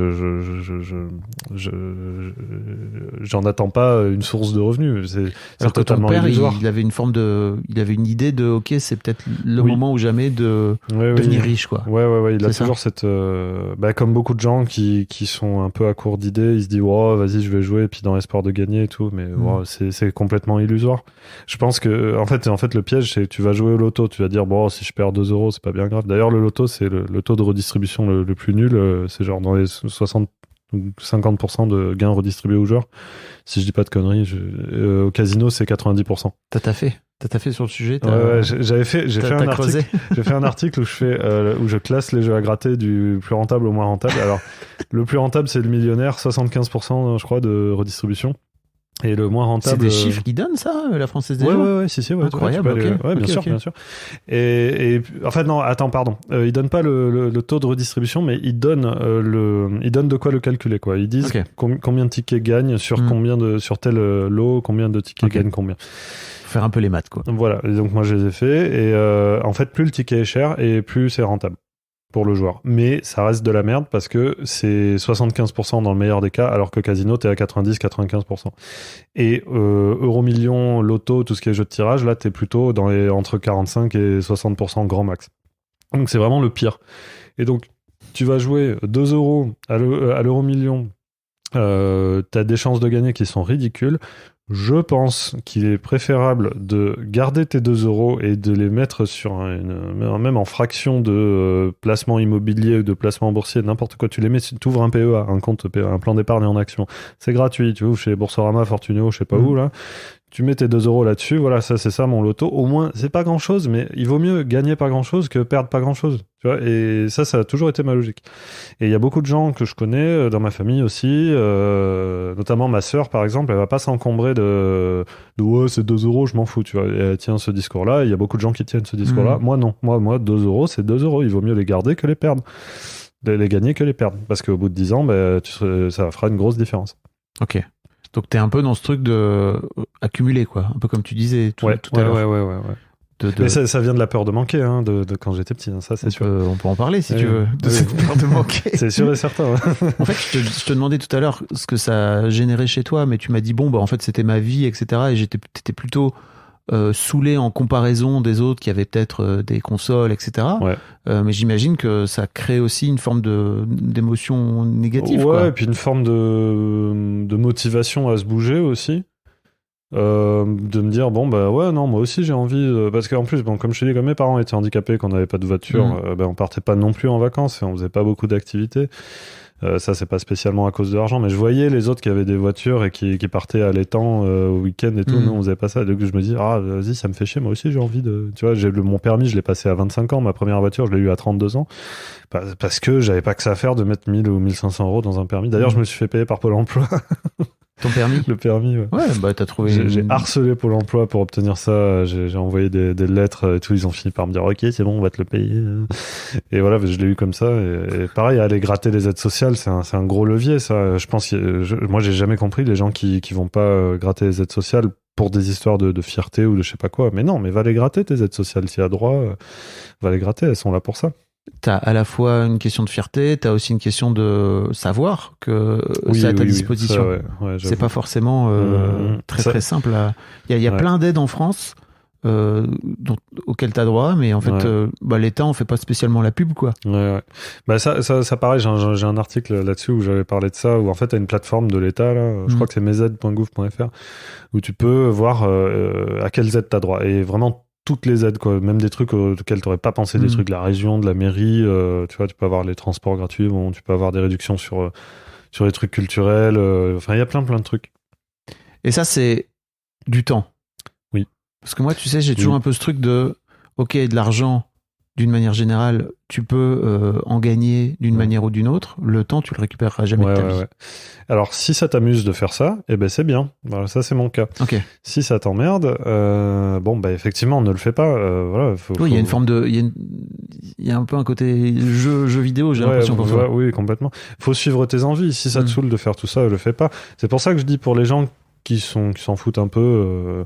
j'en attends pas une source de revenus. C'est totalement illusoire. Il avait il avait une idée de, ok, c'est peut-être le moment ou jamais de devenir riche, quoi. Ouais, il a toujours cette comme beaucoup de gens qui sont un peu à court d'idées, ils se disent vas-y, je vais jouer, et puis dans l'espoir de gagner et tout, mais c'est complètement illusoire. Je pense que en fait le piège, c'est que tu vas jouer au loto, tu vas dire si je perds 2 €, c'est pas bien grave. D'ailleurs, le loto, c'est le taux de redistribution le plus nul, c'est genre dans les 60 ou 50% de gains redistribués aux joueurs, si je dis pas de conneries. Au casino, c'est 90%. T'as fait sur le sujet. J'ai fait un article où je classe les jeux à gratter du plus rentable au moins rentable. Alors, le plus rentable, c'est le millionnaire, 75%, je crois, de redistribution. Et le moins rentable. C'est des chiffres qui donnent ça, la Française des Jeux? Ouais, si, incroyable, bien sûr. Et en fait, non, attends, pardon. Ils donnent pas le taux de redistribution, mais ils donnent de quoi le calculer, quoi. Ils disent combien de tickets gagnent sur sur tel lot, combien de tickets gagnent combien. Faire un peu les maths, quoi. Voilà. Et donc, moi, je les ai fait. Et en fait, plus le ticket est cher et plus c'est rentable. pour le joueur. Mais ça reste de la merde parce que c'est 75% dans le meilleur des cas, alors que casino, t'es à 90-95%. Et Euro-Million, Loto, tout ce qui est jeu de tirage, là, t'es plutôt entre 45 et 60% grand max. Donc c'est vraiment le pire. Et donc, tu vas jouer 2 euros à l'Euro-Million, t'as des chances de gagner qui sont ridicules. Je pense qu'il est préférable de garder tes 2 euros et de les mettre sur même en fraction de placement immobilier ou de placement boursier, n'importe quoi. Tu les mets, tu ouvres un PEA, un compte PEA, un plan d'épargne en action. C'est gratuit. Tu ouvres chez Boursorama, Fortuneo, je sais pas où, là. Tu mets tes 2 euros là-dessus. Voilà, ça, c'est ça mon loto. Au moins, c'est pas grand-chose, mais il vaut mieux gagner pas grand-chose que perdre pas grand-chose. Tu vois, et ça a toujours été ma logique. Et il y a beaucoup de gens que je connais, dans ma famille aussi, notamment ma sœur, par exemple, elle va pas s'encombrer de ouais, c'est 2 euros, je m'en fous, tu vois. Et elle tient ce discours-là. Il y a beaucoup de gens qui tiennent ce discours-là. Moi, non. Moi, 2 euros, c'est 2 euros. Il vaut mieux les garder que les perdre. Les gagner que les perdre. Parce qu'au bout de 10 ans, ça fera une grosse différence. Ok. Donc t'es un peu dans ce truc de accumuler, quoi. Un peu comme tu disais tout à l'heure. Ouais. Mais ça vient de la peur de manquer, hein, de quand j'étais petit, hein, ça c'est sûr. On peut en parler si tu veux, de cette peur de manquer. C'est sûr et certain. En fait, je te demandais tout à l'heure ce que ça a généré chez toi, mais tu m'as dit, bon, bah en fait c'était ma vie, etc. Et t'étais plutôt saoulé en comparaison des autres qui avaient peut-être des consoles, etc. Ouais. Mais j'imagine que ça crée aussi une forme d'émotion négative. Ouais, quoi. et puis une forme de motivation à se bouger aussi. De me dire, bon, bah ouais, non, moi aussi j'ai envie. Parce qu'en plus, bon, comme je te dis, comme mes parents étaient handicapés, qu'on n'avait pas de voiture, on partait pas non plus en vacances et on faisait pas beaucoup d'activités. Ça, c'est pas spécialement à cause de l'argent, mais je voyais les autres qui avaient des voitures et qui partaient à l'étang au week-end et tout. Nous, on faisait pas ça. Donc, je me dis, vas-y, ça me fait chier. Moi aussi, j'ai envie de. Tu vois, mon permis, je l'ai passé à 25 ans. Ma première voiture, je l'ai eu à 32 ans. Parce que j'avais pas que ça à faire de mettre 1000 ou 1500 euros dans un permis. D'ailleurs, je me suis fait payer par Pôle emploi. Ton permis? Le permis, ouais. Ouais, bah t'as trouvé. J'ai harcelé Pôle emploi pour obtenir ça. J'ai envoyé des lettres et tout. Ils ont fini par me dire, ok, c'est bon, on va te le payer. Et voilà, je l'ai eu comme ça. Et pareil, aller gratter les aides sociales, c'est un gros levier, ça. Je pense, moi, j'ai jamais compris les gens qui vont pas gratter les aides sociales pour des histoires de fierté ou de je sais pas quoi. Mais non, mais va les gratter tes aides sociales. S'il y a droit, va les gratter. Elles sont là pour ça. T'as à la fois une question de fierté, t'as aussi une question de savoir que c'est à ta disposition. Oui, ça, ouais, c'est pas forcément très simple. Il y a plein d'aides en France auxquelles t'as droit, mais en fait, l'État en fait pas spécialement la pub, quoi. Ouais. Bah ça pareil, j'ai un article là-dessus où j'avais parlé de ça, où en fait t'as une plateforme de l'État, là, je crois que c'est mesaides.gouv.fr, où tu peux voir à quelles aides t'as droit. Et vraiment toutes les aides, quoi, même des trucs auxquels tu n'aurais pas pensé, des trucs de la région, de la mairie, tu vois, tu peux avoir les transports gratuits, bon, tu peux avoir des réductions sur les trucs culturels, enfin, il y a plein de trucs. Et ça, c'est du temps. Oui. Parce que moi, tu sais, j'ai toujours un peu ce truc de, ok, de l'argent, d'une manière générale, tu peux en gagner d'une manière ou d'une autre. Le temps, tu le récupéreras jamais de ta vie. Alors, si ça t'amuse de faire ça, eh ben c'est bien. Voilà, ça, c'est mon cas. Okay. Si ça t'emmerde, effectivement, ne le fais pas. Il y a une forme de... Il y a un peu un côté jeu vidéo, j'ai l'impression pour toi. Oui, complètement. Il faut suivre tes envies. Si ça te saoule de faire tout ça, le fais pas. C'est pour ça que je dis pour les gens qui s'en foutent un peu...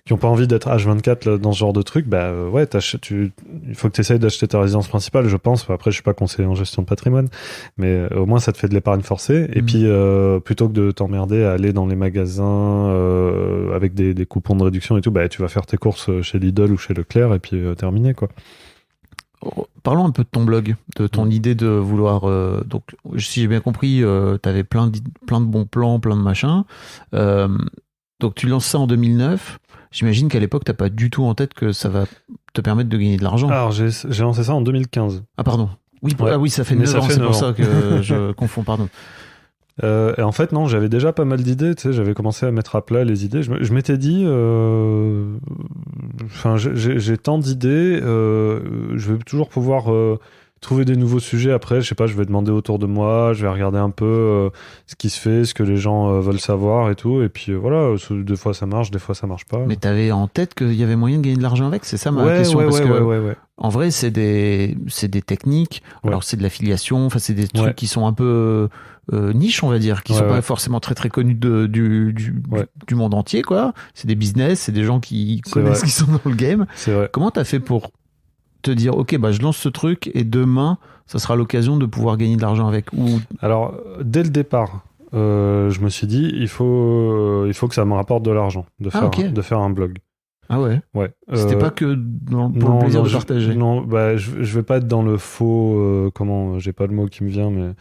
qui n'ont pas envie d'être H24 là, dans ce genre de truc, il faut que tu essayes d'acheter ta résidence principale, je pense. Après, je suis pas conseiller en gestion de patrimoine, mais au moins ça te fait de l'épargne forcée. Et puis, plutôt que de t'emmerder à aller dans les magasins avec des coupons de réduction et tout, tu vas faire tes courses chez Lidl ou chez Leclerc et puis terminé, quoi. Parlons un peu de ton blog, de ton idée de vouloir... donc, si j'ai bien compris, tu avais plein de bons plans, plein de machins. Donc, tu lances ça en 2009. J'imagine qu'à l'époque, t'as pas du tout en tête que ça va te permettre de gagner de l'argent. Alors, j'ai lancé ça en 2015. Ah, pardon. Oui, ça fait 9 ans, c'est pour ça que je confonds, pardon. Et en fait, non, j'avais déjà pas mal d'idées, tu sais, j'avais commencé à mettre à plat les idées. Je m'étais dit, j'ai tant d'idées, je vais toujours pouvoir... trouver des nouveaux sujets. Après, je sais pas, je vais demander autour de moi, je vais regarder un peu ce qui se fait, ce que les gens veulent savoir et tout. Et puis voilà, des fois ça marche, des fois ça marche pas. Mais t'avais en tête qu'il y avait moyen de gagner de l'argent avec, c'est ça ma question. Ouais. En vrai, c'est des techniques. Ouais. Alors c'est de l'affiliation, enfin c'est des trucs qui sont un peu niche, on va dire, qui sont pas forcément très très connus du monde entier, quoi. C'est des business, c'est des gens qui connaissent, qui sont dans le game. C'est vrai. Comment t'as fait pour te dire, ok, je lance ce truc et demain, ça sera l'occasion de pouvoir gagner de l'argent avec. Ou... Alors, dès le départ, je me suis dit, il faut que ça me rapporte de l'argent, de faire un blog. Ah ouais. Ouais. C'était pas que pour le plaisir de partager. Non, bah, je vais pas être dans le faux. J'ai pas le mot qui me vient, mais.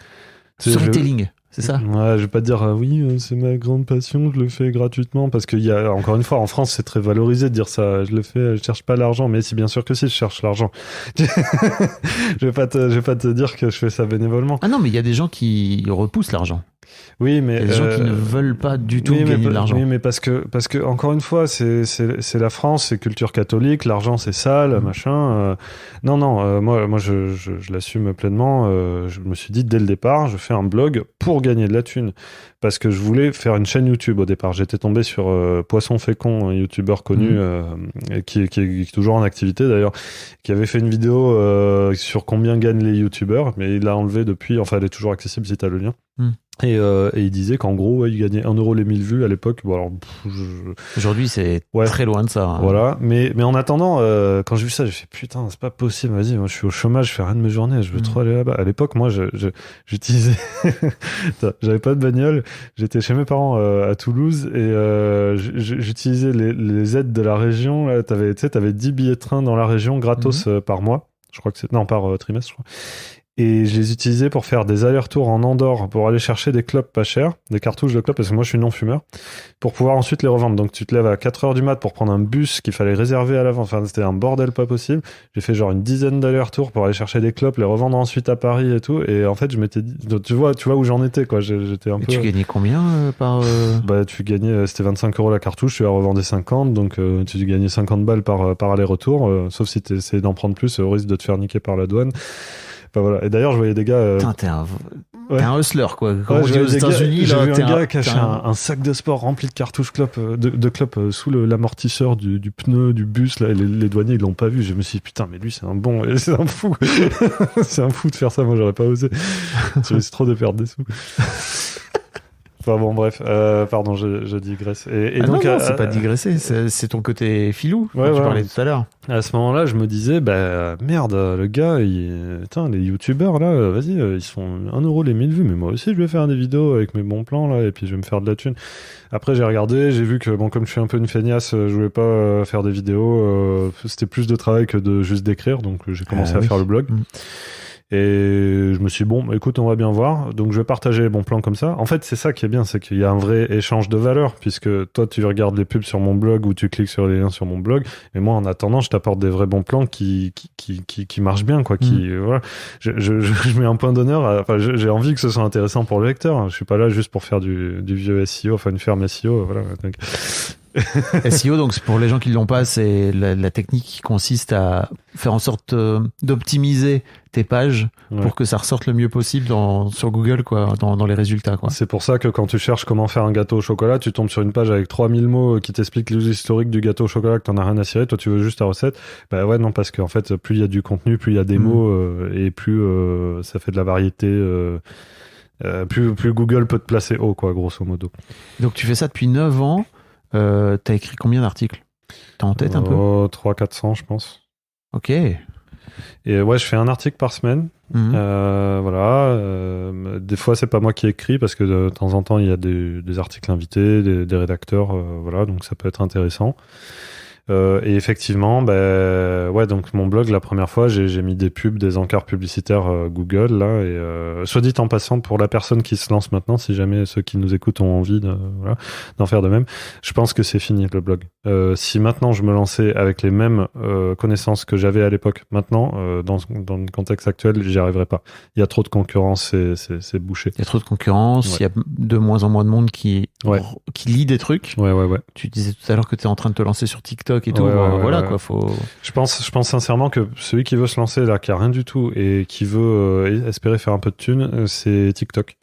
Storytelling, c'est ça? Ouais, je vais pas te dire oui, c'est ma grande passion, je le fais gratuitement, parce qu'il y a, encore une fois, en France, c'est très valorisé de dire ça. Je le fais, je cherche pas l'argent, mais si, bien sûr que si, je cherche l'argent. Je vais pas te dire que je fais ça bénévolement. Ah non, mais il y a des gens qui repoussent l'argent. Oui, mais il y a des gens qui ne veulent pas du tout gagner de l'argent. Oui, mais parce que encore une fois, c'est la France, c'est culture catholique, l'argent c'est sale, machin. Moi, je l'assume pleinement. Je me suis dit dès le départ, je fais un blog pour gagner de la thune, parce que je voulais faire une chaîne YouTube au départ. J'étais tombé sur Poisson Fécond, un youtubeur connu qui est toujours en activité d'ailleurs, qui avait fait une vidéo sur combien gagnent les youtubeurs, mais il l'a enlevé depuis. Enfin, elle est toujours accessible si t'as le lien. Et il disait qu'en gros, il gagnait 1 euro les 1000 vues à l'époque. Bon, alors, aujourd'hui, c'est très loin de ça. Hein. Voilà. Mais en attendant, quand j'ai vu ça, j'ai fait putain, c'est pas possible. Vas-y, moi, je suis au chômage, je fais rien de mes journées. Je veux trop aller là-bas. À l'époque, moi, j'utilisais. J'avais pas de bagnole. J'étais chez mes parents à Toulouse et j'utilisais les aides de la région. Là, t'avais 10 billets de train dans la région gratos par mois. Je crois que c'est. Non, par trimestre, je crois. Et je les utilisais pour faire des allers-retours en Andorre pour aller chercher des clopes pas chères, des cartouches de clopes, parce que moi je suis non-fumeur, pour pouvoir ensuite les revendre. Donc tu te lèves à 4h du mat pour prendre un bus qu'il fallait réserver à l'avance. Enfin, c'était un bordel pas possible. J'ai fait genre une dizaine d'allers-retours pour aller chercher des clopes, les revendre ensuite à Paris et tout. Et en fait, je m'étais dit, tu vois où j'en étais, quoi. J'étais un peu. Tu gagnais combien par. Bah, tu gagnais, c'était 25 € la cartouche, tu la revendais 50, donc tu gagnais 50 balles par aller-retour, sauf si tu essayais d'en prendre plus, au risque de te faire niquer par la douane. Bah voilà. Et d'ailleurs, je voyais des gars. Putain, t'es un hustler, quoi. Comme on dit aux États-Unis, j'ai vu un gars qui a un sac de sport rempli de cartouches clopes, de clopes sous l'amortisseur du pneu du bus. Là, et les douaniers, ils l'ont pas vu. Je me suis dit, putain, mais lui, c'est un bon, c'est un fou. C'est un fou de faire ça. Moi, j'aurais pas osé. C'est trop de perdre des sous. Enfin bon, bref, pardon, je digresse. Et donc, non, c'est pas digresser, c'est ton côté filou, dont tu parlais tout à l'heure. À ce moment-là, je me disais, bah merde, le gars, putain, les youtubeurs là, vas-y, ils sont 1 euro les 1000 vues, mais moi aussi je vais faire des vidéos avec mes bons plans là, et puis je vais me faire de la thune. Après, j'ai regardé, j'ai vu que, bon, comme je suis un peu une feignasse, je voulais pas faire des vidéos, c'était plus de travail que de juste d'écrire, donc j'ai commencé à faire le blog. Et je me suis dit, bon, écoute, on va bien voir. Donc, je vais partager les bons plans comme ça. En fait, c'est ça qui est bien, c'est qu'il y a un vrai échange de valeur, puisque toi, tu regardes les pubs sur mon blog ou tu cliques sur les liens sur mon blog. Et moi, en attendant, je t'apporte des vrais bons plans qui marchent bien, quoi. Voilà. Je mets un point d'honneur. Enfin, j'ai envie que ce soit intéressant pour le lecteur. Hein. Je suis pas là juste pour faire du vieux SEO, enfin, une ferme SEO. Voilà. Donc... SEO, donc pour les gens qui ne l'ont pas, c'est la technique qui consiste à faire en sorte d'optimiser tes pages pour que ça ressorte le mieux possible sur Google, quoi, dans les résultats, quoi. C'est pour ça que quand tu cherches comment faire un gâteau au chocolat, tu tombes sur une page avec 3000 mots qui t'expliquent l'historique du gâteau au chocolat, que t'en as rien à cirer. Toi, tu veux juste ta recette. Bah ouais, non, parce qu'en fait, plus il y a du contenu, plus il y a des mots et plus ça fait de la variété. Plus Google peut te placer haut, quoi, grosso modo. Donc tu fais ça depuis 9 ans. T'as écrit combien d'articles? T'as en tête un peu? 300-400, je pense. Ok. Et ouais, je fais un article par semaine. Voilà. Des fois, c'est pas moi qui écris parce que de temps en temps, il y a des articles invités, des rédacteurs. Voilà, donc ça peut être intéressant. Et effectivement, ouais, donc mon blog, la première fois, j'ai mis des pubs, des encarts publicitaires Google, là, et soit dit en passant, pour la personne qui se lance maintenant, si jamais ceux qui nous écoutent ont envie d'en faire de même, je pense que c'est fini le blog. Si maintenant je me lançais avec les mêmes connaissances que j'avais à l'époque, maintenant, dans le contexte actuel, j'y arriverais pas. Il y a trop de concurrence, c'est bouché. Il y a trop de concurrence, il y a de moins en moins de monde qui lit des trucs. Ouais. Tu disais tout à l'heure que tu es en train de te lancer sur TikTok et tout. Quoi, faut... Je pense sincèrement que celui qui veut se lancer là, qui a rien du tout et qui veut espérer faire un peu de thunes, c'est TikTok.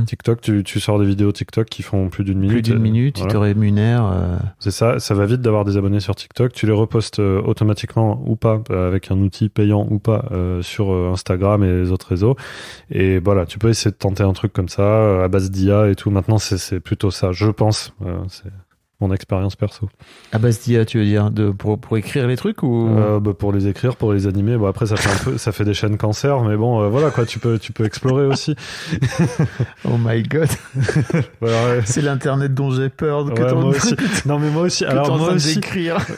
TikTok, tu sors des vidéos TikTok qui font plus d'une minute. Plus d'une minute, ils te rémunèrent. C'est ça va vite d'avoir des abonnés sur TikTok. Tu les repostes automatiquement ou pas, avec un outil payant ou pas, sur Instagram et les autres réseaux. Et voilà, tu peux essayer de tenter un truc comme ça, à base d'IA et tout. Maintenant, c'est plutôt ça, je pense. mon expérience perso. À Bastia, tu veux dire, pour écrire les trucs ou Pour les écrire, pour les animer. Bon, après, ça fait des chaînes cancer, mais bon, voilà, quoi, tu peux explorer aussi. Oh my god. Ouais. C'est l'internet dont j'ai peur. Moi aussi. Non, mais moi aussi. Alors,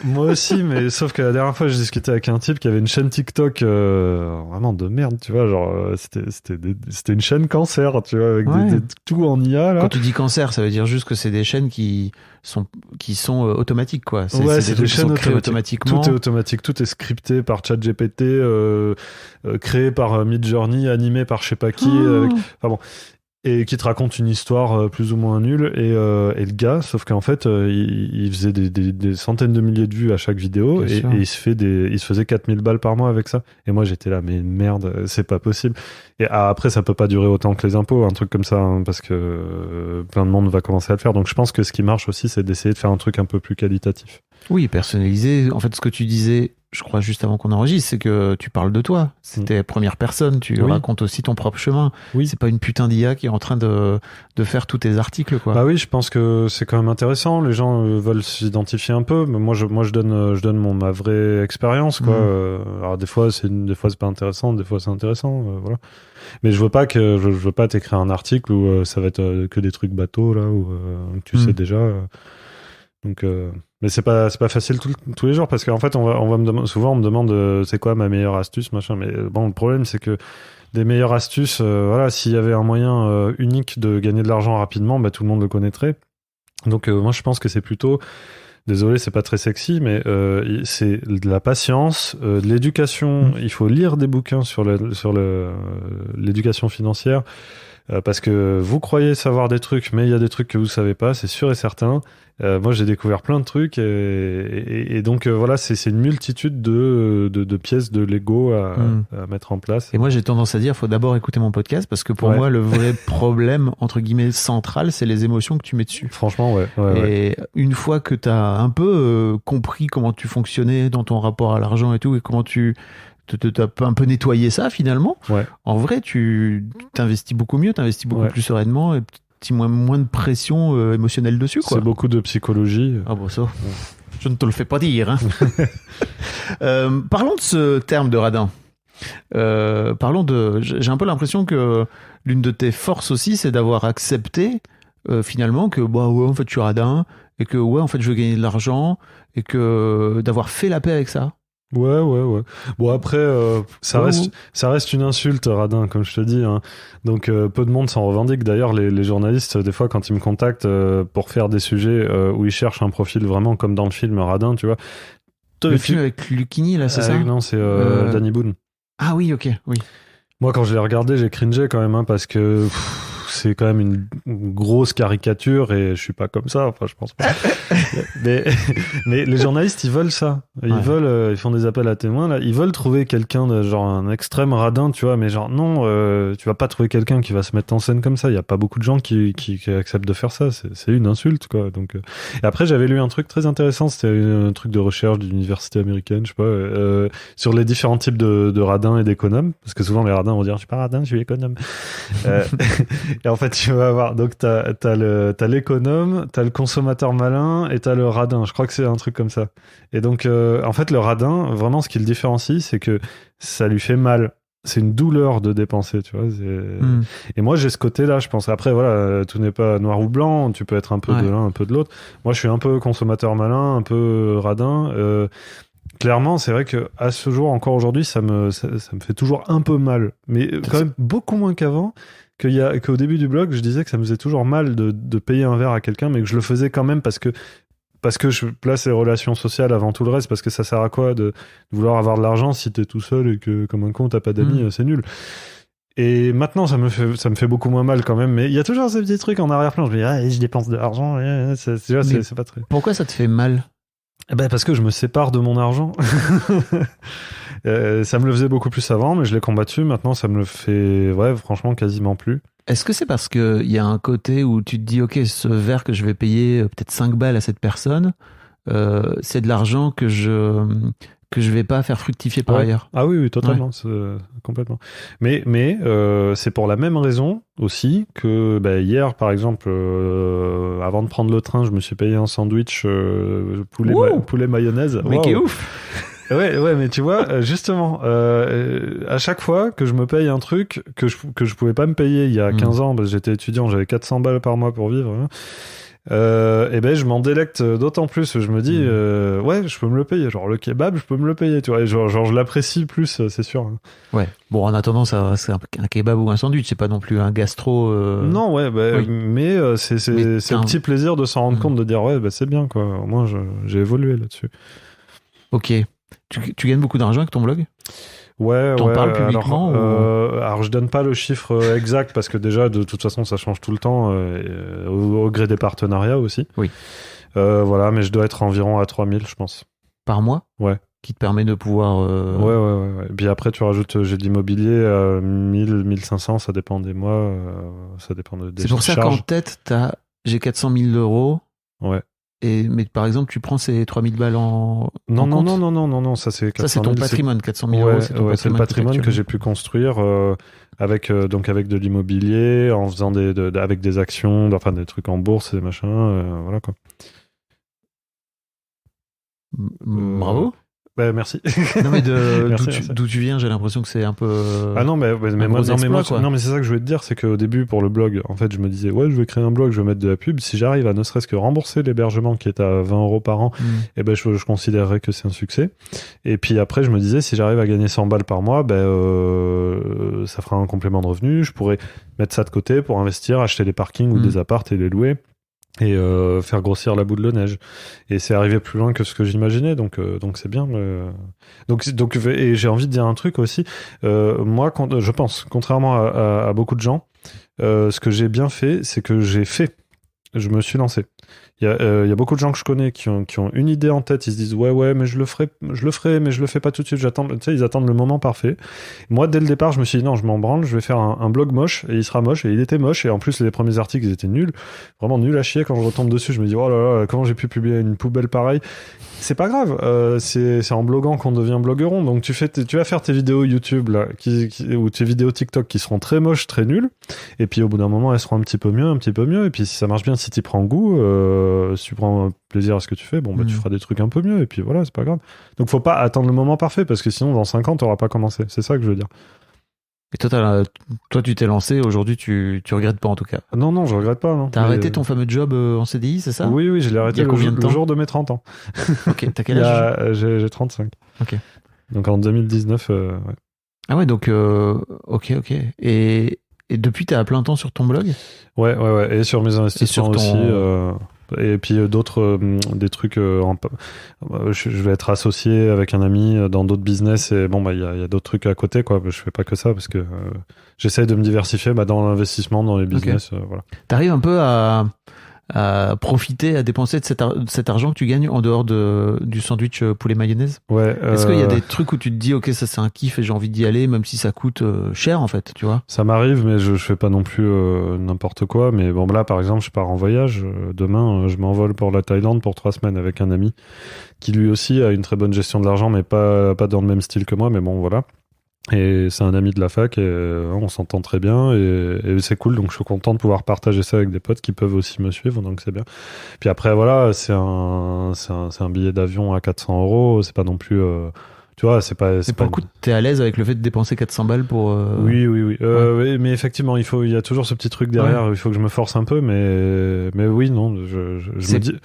moi aussi, mais sauf que la dernière fois, j'ai discuté avec un type qui avait une chaîne TikTok vraiment de merde, tu vois, genre, c'était une chaîne cancer, tu vois, avec tout en IA, là. Quand tu dis cancer, ça veut dire juste que c'est des chaînes qui sont automatiques, quoi. C'est des chaînes automatiquement. Tout est automatique, tout est scripté par ChatGPT, créé par Midjourney, animé par je sais pas qui. Enfin bon. Et qui te raconte une histoire plus ou moins nulle. Et le gars, sauf qu'en fait, il faisait des centaines de milliers de vues à chaque vidéo et il se faisait 4000 balles par mois avec ça. Et moi, j'étais là, mais merde, c'est pas possible. Et après, ça peut pas durer autant que les impôts, un truc comme ça, hein, parce que plein de monde va commencer à le faire. Donc, je pense que ce qui marche aussi, c'est d'essayer de faire un truc un peu plus qualitatif. Oui, personnalisé. En fait, ce que tu disais, je crois, juste avant qu'on enregistre, c'est que tu parles de toi. C'était première personne. Tu racontes aussi ton propre chemin. Oui. C'est pas une putain d'IA qui est en train de faire tous tes articles, quoi. Bah oui, je pense que c'est quand même intéressant. Les gens veulent s'identifier un peu. Mais moi, je donne ma vraie expérience, quoi. Alors, des fois, c'est pas intéressant. Des fois, c'est intéressant. Voilà. Mais je veux pas t'écrire un article où ça va être que des trucs bateaux, là, où tu sais déjà. Donc, mais c'est pas facile tous les jours parce qu'en fait, souvent on me demande c'est quoi ma meilleure astuce, machin. Mais bon, le problème c'est que des meilleures astuces, voilà, s'il y avait un moyen unique de gagner de l'argent rapidement, bah, tout le monde le connaîtrait. Donc moi, je pense que c'est plutôt, désolé, c'est pas très sexy, mais c'est de la patience, de l'éducation. Il faut lire des bouquins sur l'éducation financière. Parce que vous croyez savoir des trucs, mais il y a des trucs que vous savez pas, c'est sûr et certain. Moi, j'ai découvert plein de trucs et donc voilà, c'est une multitude de pièces de Lego à mettre en place. Et moi, j'ai tendance à dire, faut d'abord écouter mon podcast parce que pour moi, le vrai problème entre guillemets central, c'est les émotions que tu mets dessus. Franchement, ouais. Et une fois que tu as un peu compris comment tu fonctionnais dans ton rapport à l'argent et tout, et comment tu t'as un peu nettoyé ça finalement. Ouais. En vrai, tu t'investis beaucoup mieux, t'investis beaucoup plus sereinement et moins de pression émotionnelle dessus, quoi. C'est beaucoup de psychologie. Ah bon, ça, je ne te le fais pas dire. Hein. Parlons de ce terme de radin. J'ai un peu l'impression que l'une de tes forces aussi, c'est d'avoir accepté finalement que en fait je suis radin et que en fait je veux gagner de l'argent et que d'avoir fait la paix avec ça. Ouais. Bon, après, ça reste une insulte, radin, comme je te dis. Hein. Donc, peu de monde s'en revendique. D'ailleurs, les journalistes, des fois, quand ils me contactent pour faire des sujets où ils cherchent un profil vraiment comme dans le film Radin, tu vois. Le film avec Lucchini, là, c'est ça ? Non, c'est Danny Boone. Ah oui, ok, oui. Moi, quand je l'ai regardé, j'ai cringé quand même, hein, parce que c'est quand même une grosse caricature et je suis pas comme ça, enfin, je pense pas. mais les journalistes, ils veulent ça. Ils ils font des appels à témoins, là. Ils veulent trouver quelqu'un de genre un extrême radin, tu vois, mais genre, non, tu vas pas trouver quelqu'un qui va se mettre en scène comme ça. Il y a pas beaucoup de gens qui acceptent de faire ça. C'est une insulte, quoi. Donc, et après, j'avais lu un truc très intéressant. C'était un truc de recherche d'une université américaine, je sais pas, sur les différents types de radins et d'économes. Parce que souvent, les radins vont dire, je suis pas radin, je suis économe. Et en fait, tu vas avoir, donc t'as l'économe, t'as le consommateur malin et t'as le radin. Je crois que c'est un truc comme ça. Et donc, en fait, le radin, vraiment, ce qui le différencie, c'est que ça lui fait mal. C'est une douleur de dépenser, tu vois. Et moi, j'ai ce côté-là, je pense. Après, voilà, tout n'est pas noir ou blanc. Tu peux être un peu de l'un, un peu de l'autre. Moi, je suis un peu consommateur malin, un peu radin. Clairement, c'est vrai que à ce jour, encore aujourd'hui, ça me fait toujours un peu mal. Mais quand même beaucoup moins qu'avant. Qu'au début du blog, je disais que ça me faisait toujours mal de payer un verre à quelqu'un, mais que je le faisais quand même parce que je place les relations sociales avant tout le reste, parce que ça sert à quoi de vouloir avoir de l'argent si t'es tout seul et que comme un con t'as pas d'amis, c'est nul. Et maintenant ça me fait beaucoup moins mal quand même, mais il y a toujours ces petits trucs en arrière-plan. Je me dis je dépense de l'argent, c'est pas très. Pourquoi ça te fait mal? Parce que je me sépare de mon argent. Ça me le faisait beaucoup plus avant, mais je l'ai combattu. Maintenant, ça me le fait, franchement, quasiment plus. Est-ce que c'est parce qu'il y a un côté où tu te dis, ok, ce verre que je vais payer peut-être 5 balles à cette personne, c'est de l'argent que que je vais pas faire fructifier par Ouais. ailleurs. Ah oui, totalement, complètement. Mais c'est pour la même raison aussi que hier, par exemple, avant de prendre le train, je me suis payé un sandwich poulet mayonnaise. Mais Waouh. qui est ouf. Ouais, mais tu vois, justement, à chaque fois que je me paye un truc que je pouvais pas me payer il y a 15 ans, parce que j'étais étudiant, j'avais 400 balles par mois pour vivre, hein, et ben je m'en délecte d'autant plus. Je me dis, ouais, je peux me le payer. Genre le kebab, je peux me le payer, tu vois. Et genre je l'apprécie plus, c'est sûr. Hein. Ouais. Bon, en attendant, ça, c'est un kebab ou un sandwich, c'est pas non plus un gastro. Non, ouais, oui. mais c'est le petit plaisir de s'en rendre compte, de dire, ouais, bah, c'est bien, quoi. Au moins, j'ai évolué là-dessus. Ok. Tu gagnes beaucoup d'argent avec ton blog ? Ouais, T'en ouais. parles publiquement alors, je donne pas le chiffre exact parce que déjà, de toute façon, ça change tout le temps, au gré des partenariats aussi. Oui. Voilà, mais je dois être environ à 3000, je pense. Par mois ? Ouais. Qui te permet de pouvoir. Ouais. Puis après, tu rajoutes, j'ai de l'immobilier, 1000, 1500, ça dépend des mois, ça dépend des C'est pour ça qu'en tête, j'ai 400 000 euros. Ouais. Mais par exemple, tu prends ces 3000 balles en. Non, ça c'est 400 000. Ça, c'est ton patrimoine, 400 000 euros. C'est le patrimoine que j'ai pu construire avec de l'immobilier, en faisant avec des actions, enfin des trucs en bourse et des machins, voilà quoi. Bravo. Merci. Non, mais Merci. d'où tu viens, j'ai l'impression que c'est un peu. Ah non, mais moi, c'est ça que je voulais te dire, c'est qu'au début, pour le blog, en fait, je me disais, ouais, je vais créer un blog, je vais mettre de la pub. Si j'arrive à ne serait-ce que rembourser l'hébergement qui est à 20 euros par an, et ben, je considérerais que c'est un succès. Et puis après, je me disais, si j'arrive à gagner 100 balles par mois, ça fera un complément de revenu. Je pourrais mettre ça de côté pour investir, acheter des parkings ou des apparts et les louer. Et faire grossir la boule de neige. Et c'est arrivé plus loin que ce que j'imaginais, donc c'est bien. Donc et j'ai envie de dire un truc aussi. Moi, je pense, contrairement à beaucoup de gens, ce que j'ai bien fait, c'est que je me suis lancé. Il y a beaucoup de gens que je connais qui ont une idée en tête, ils se disent ouais mais je le ferai mais je le fais pas tout de suite, ils attendent le moment parfait. Moi dès le départ je me suis dit non, je m'en branle, je vais faire un blog moche, et il sera moche, et il était moche, et en plus les premiers articles ils étaient nuls, vraiment nuls à chier. Quand je retombe dessus je me dis oh là là, comment j'ai pu publier une poubelle pareille. C'est pas grave, c'est en bloguant qu'on devient blogueron. Donc tu vas faire tes vidéos YouTube là, ou tes vidéos TikTok qui seront très moches, très nulles, et puis au bout d'un moment elles seront un petit peu mieux, et puis si ça marche bien, si tu prends goût, si tu prends plaisir à ce que tu fais, tu feras des trucs un peu mieux, et puis voilà, c'est pas grave. Donc faut pas attendre le moment parfait, parce que sinon dans 5 ans t'auras pas commencé. C'est ça que je veux dire. Et toi, tu t'es lancé, aujourd'hui, tu regrettes pas en tout cas. Non, je regrette pas. Non. T'as arrêté ton fameux job en CDI, c'est ça ? Oui, je l'ai arrêté le jour de mes 30 ans. Ok, t'as quel âge ? J'ai 35. Ok. Donc en 2019, ouais. Ah ouais, donc, ok. Et depuis, t'es à plein temps sur ton blog ? Ouais. Et sur mes investissements aussi. Et puis d'autres, des trucs, je vais être associé avec un ami dans d'autres business, et il y a d'autres trucs à côté, quoi. Je fais pas que ça, parce que j'essaye de me diversifier dans l'investissement, dans les business. Voilà. T'arrives un peu à profiter, à dépenser de cet argent que tu gagnes en dehors du sandwich poulet mayonnaise ? Ouais. Est-ce qu'il y a des trucs où tu te dis ok, ça c'est un kiff et j'ai envie d'y aller, même si ça coûte cher en fait, tu vois ? Ça m'arrive, mais je fais pas non plus n'importe quoi. Mais bon, là par exemple, je pars en voyage. Demain, je m'envole pour la Thaïlande pour 3 semaines avec un ami qui lui aussi a une très bonne gestion de l'argent, mais pas dans le même style que moi. Mais bon, voilà. Et c'est un ami de la fac, et on s'entend très bien, et c'est cool. Donc je suis content de pouvoir partager ça avec des potes qui peuvent aussi me suivre, donc c'est bien. Puis après voilà, c'est un billet d'avion à 400 euros, c'est pas non plus tu vois, c'est pas pour le coup, t'es à l'aise avec le fait de dépenser 400 balles pour oui. Mais effectivement, il y a toujours ce petit truc derrière, il faut que je me force un peu, mais oui, non, je me dis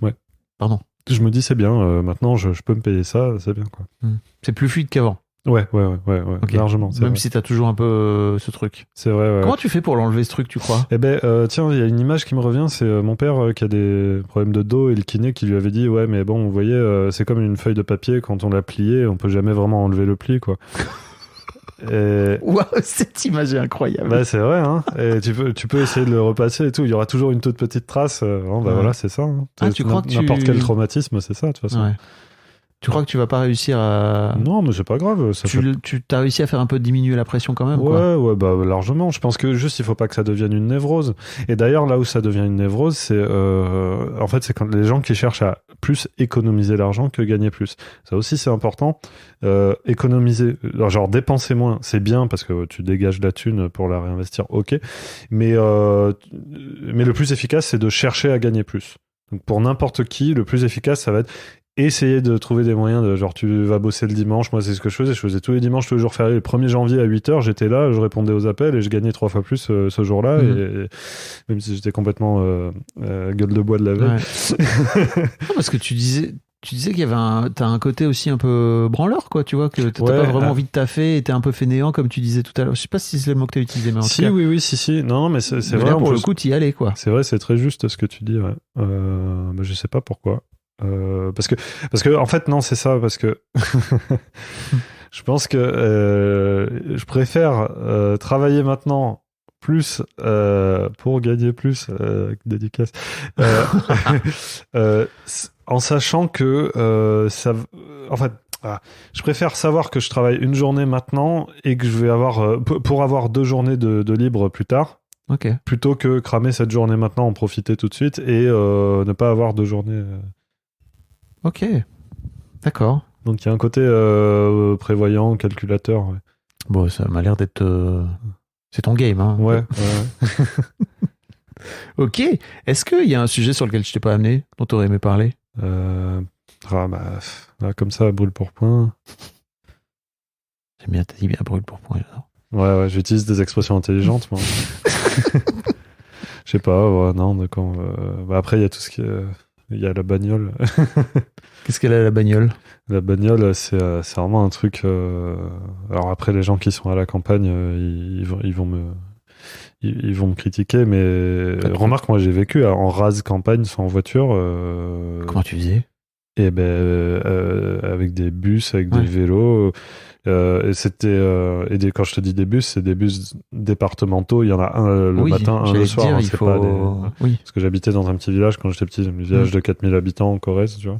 ouais. Pardon. Je me dis c'est bien, maintenant je peux me payer ça, c'est bien quoi. C'est plus fluide qu'avant. Ouais, okay. Largement. Même si t'as toujours un peu ce truc. C'est vrai, ouais. Comment tu fais pour l'enlever ce truc, tu crois ? Tiens, il y a une image qui me revient, c'est mon père qui a des problèmes de dos, et le kiné qui lui avait dit ouais, mais bon, vous voyez, c'est comme une feuille de papier, quand on l'a pliée, on peut jamais vraiment enlever le pli, quoi. Waouh, cette image est incroyable. C'est vrai, hein. Et tu peux essayer de le repasser et tout, il y aura toujours une toute petite trace. Voilà, c'est ça. Hein. Tu crois que n'importe quel traumatisme, c'est ça, de toute façon. Ouais. Tu crois que tu vas pas réussir à... Non, mais c'est pas grave. Tu t'as réussi à faire un peu diminuer la pression quand même, quoi. Ouais, bah largement. Je pense que juste il faut pas que ça devienne une névrose. Et d'ailleurs, là où ça devient une névrose, c'est en fait c'est quand les gens qui cherchent à plus économiser l'argent que gagner plus. Ça aussi c'est important. Économiser, genre dépenser moins, c'est bien parce que tu dégages de la thune pour la réinvestir. Ok, mais le plus efficace c'est de chercher à gagner plus. Donc pour n'importe qui, le plus efficace ça va être essayer de trouver des moyens de genre tu vas bosser le dimanche. Moi c'est ce que je faisais tous les dimanches, tous les jours fériés. Le 1er janvier à 8h j'étais là, je répondais aux appels et je gagnais 3 fois plus ce jour-là, et même si j'étais complètement gueule de bois de la veille. Ouais. Non, parce que tu disais qu'il y avait t'as un côté aussi un peu branleur, quoi, tu vois, que t'as pas vraiment envie de taffer et t'es un peu fainéant comme tu disais tout à l'heure. Je sais pas si c'est le mot que t'as utilisé, mais en tout cas. Si. Non, mais c'est vrai. Là, pour le coup, t'y allais, quoi. C'est vrai, c'est très juste ce que tu dis, ouais. Mais je sais pas pourquoi. Parce que en fait non c'est ça, parce que je pense que je préfère travailler maintenant plus pour gagner plus, dédicace, en sachant que ça, en fait je préfère savoir que je travaille une journée maintenant et que je vais avoir pour avoir 2 journées de libre plus tard. Okay. Plutôt que cramer cette journée maintenant, en profiter tout de suite et ne pas avoir 2 journées. Ok, d'accord. Donc il y a un côté prévoyant, calculateur. Ouais. Bon, ça m'a l'air d'être... C'est ton game, hein. Ouais. Ok. Est-ce qu'il y a un sujet sur lequel je t'ai pas amené, dont tu aurais aimé parler? Comme ça, brûle pour point. J'aime bien, t'as dit bien brûle pour point. J'adore. Ouais, j'utilise des expressions intelligentes, moi. Je sais pas, non, d'accord. Après, il y a tout ce qui est... Il y a la bagnole. Qu'est-ce qu'elle a, la bagnole? La bagnole, c'est vraiment un truc... Alors après, les gens qui sont à la campagne, ils vont me critiquer, mais remarque, moi j'ai vécu en rase campagne sans voiture. Comment tu faisais? Et avec des bus, avec des vélos. Et c'était quand je te dis des bus, c'est des bus départementaux. Il y en a un le matin, un le soir. Dire, c'est pas parce que j'habitais dans un petit village quand j'étais petit, un village de 4000 habitants en Corrèze, tu vois.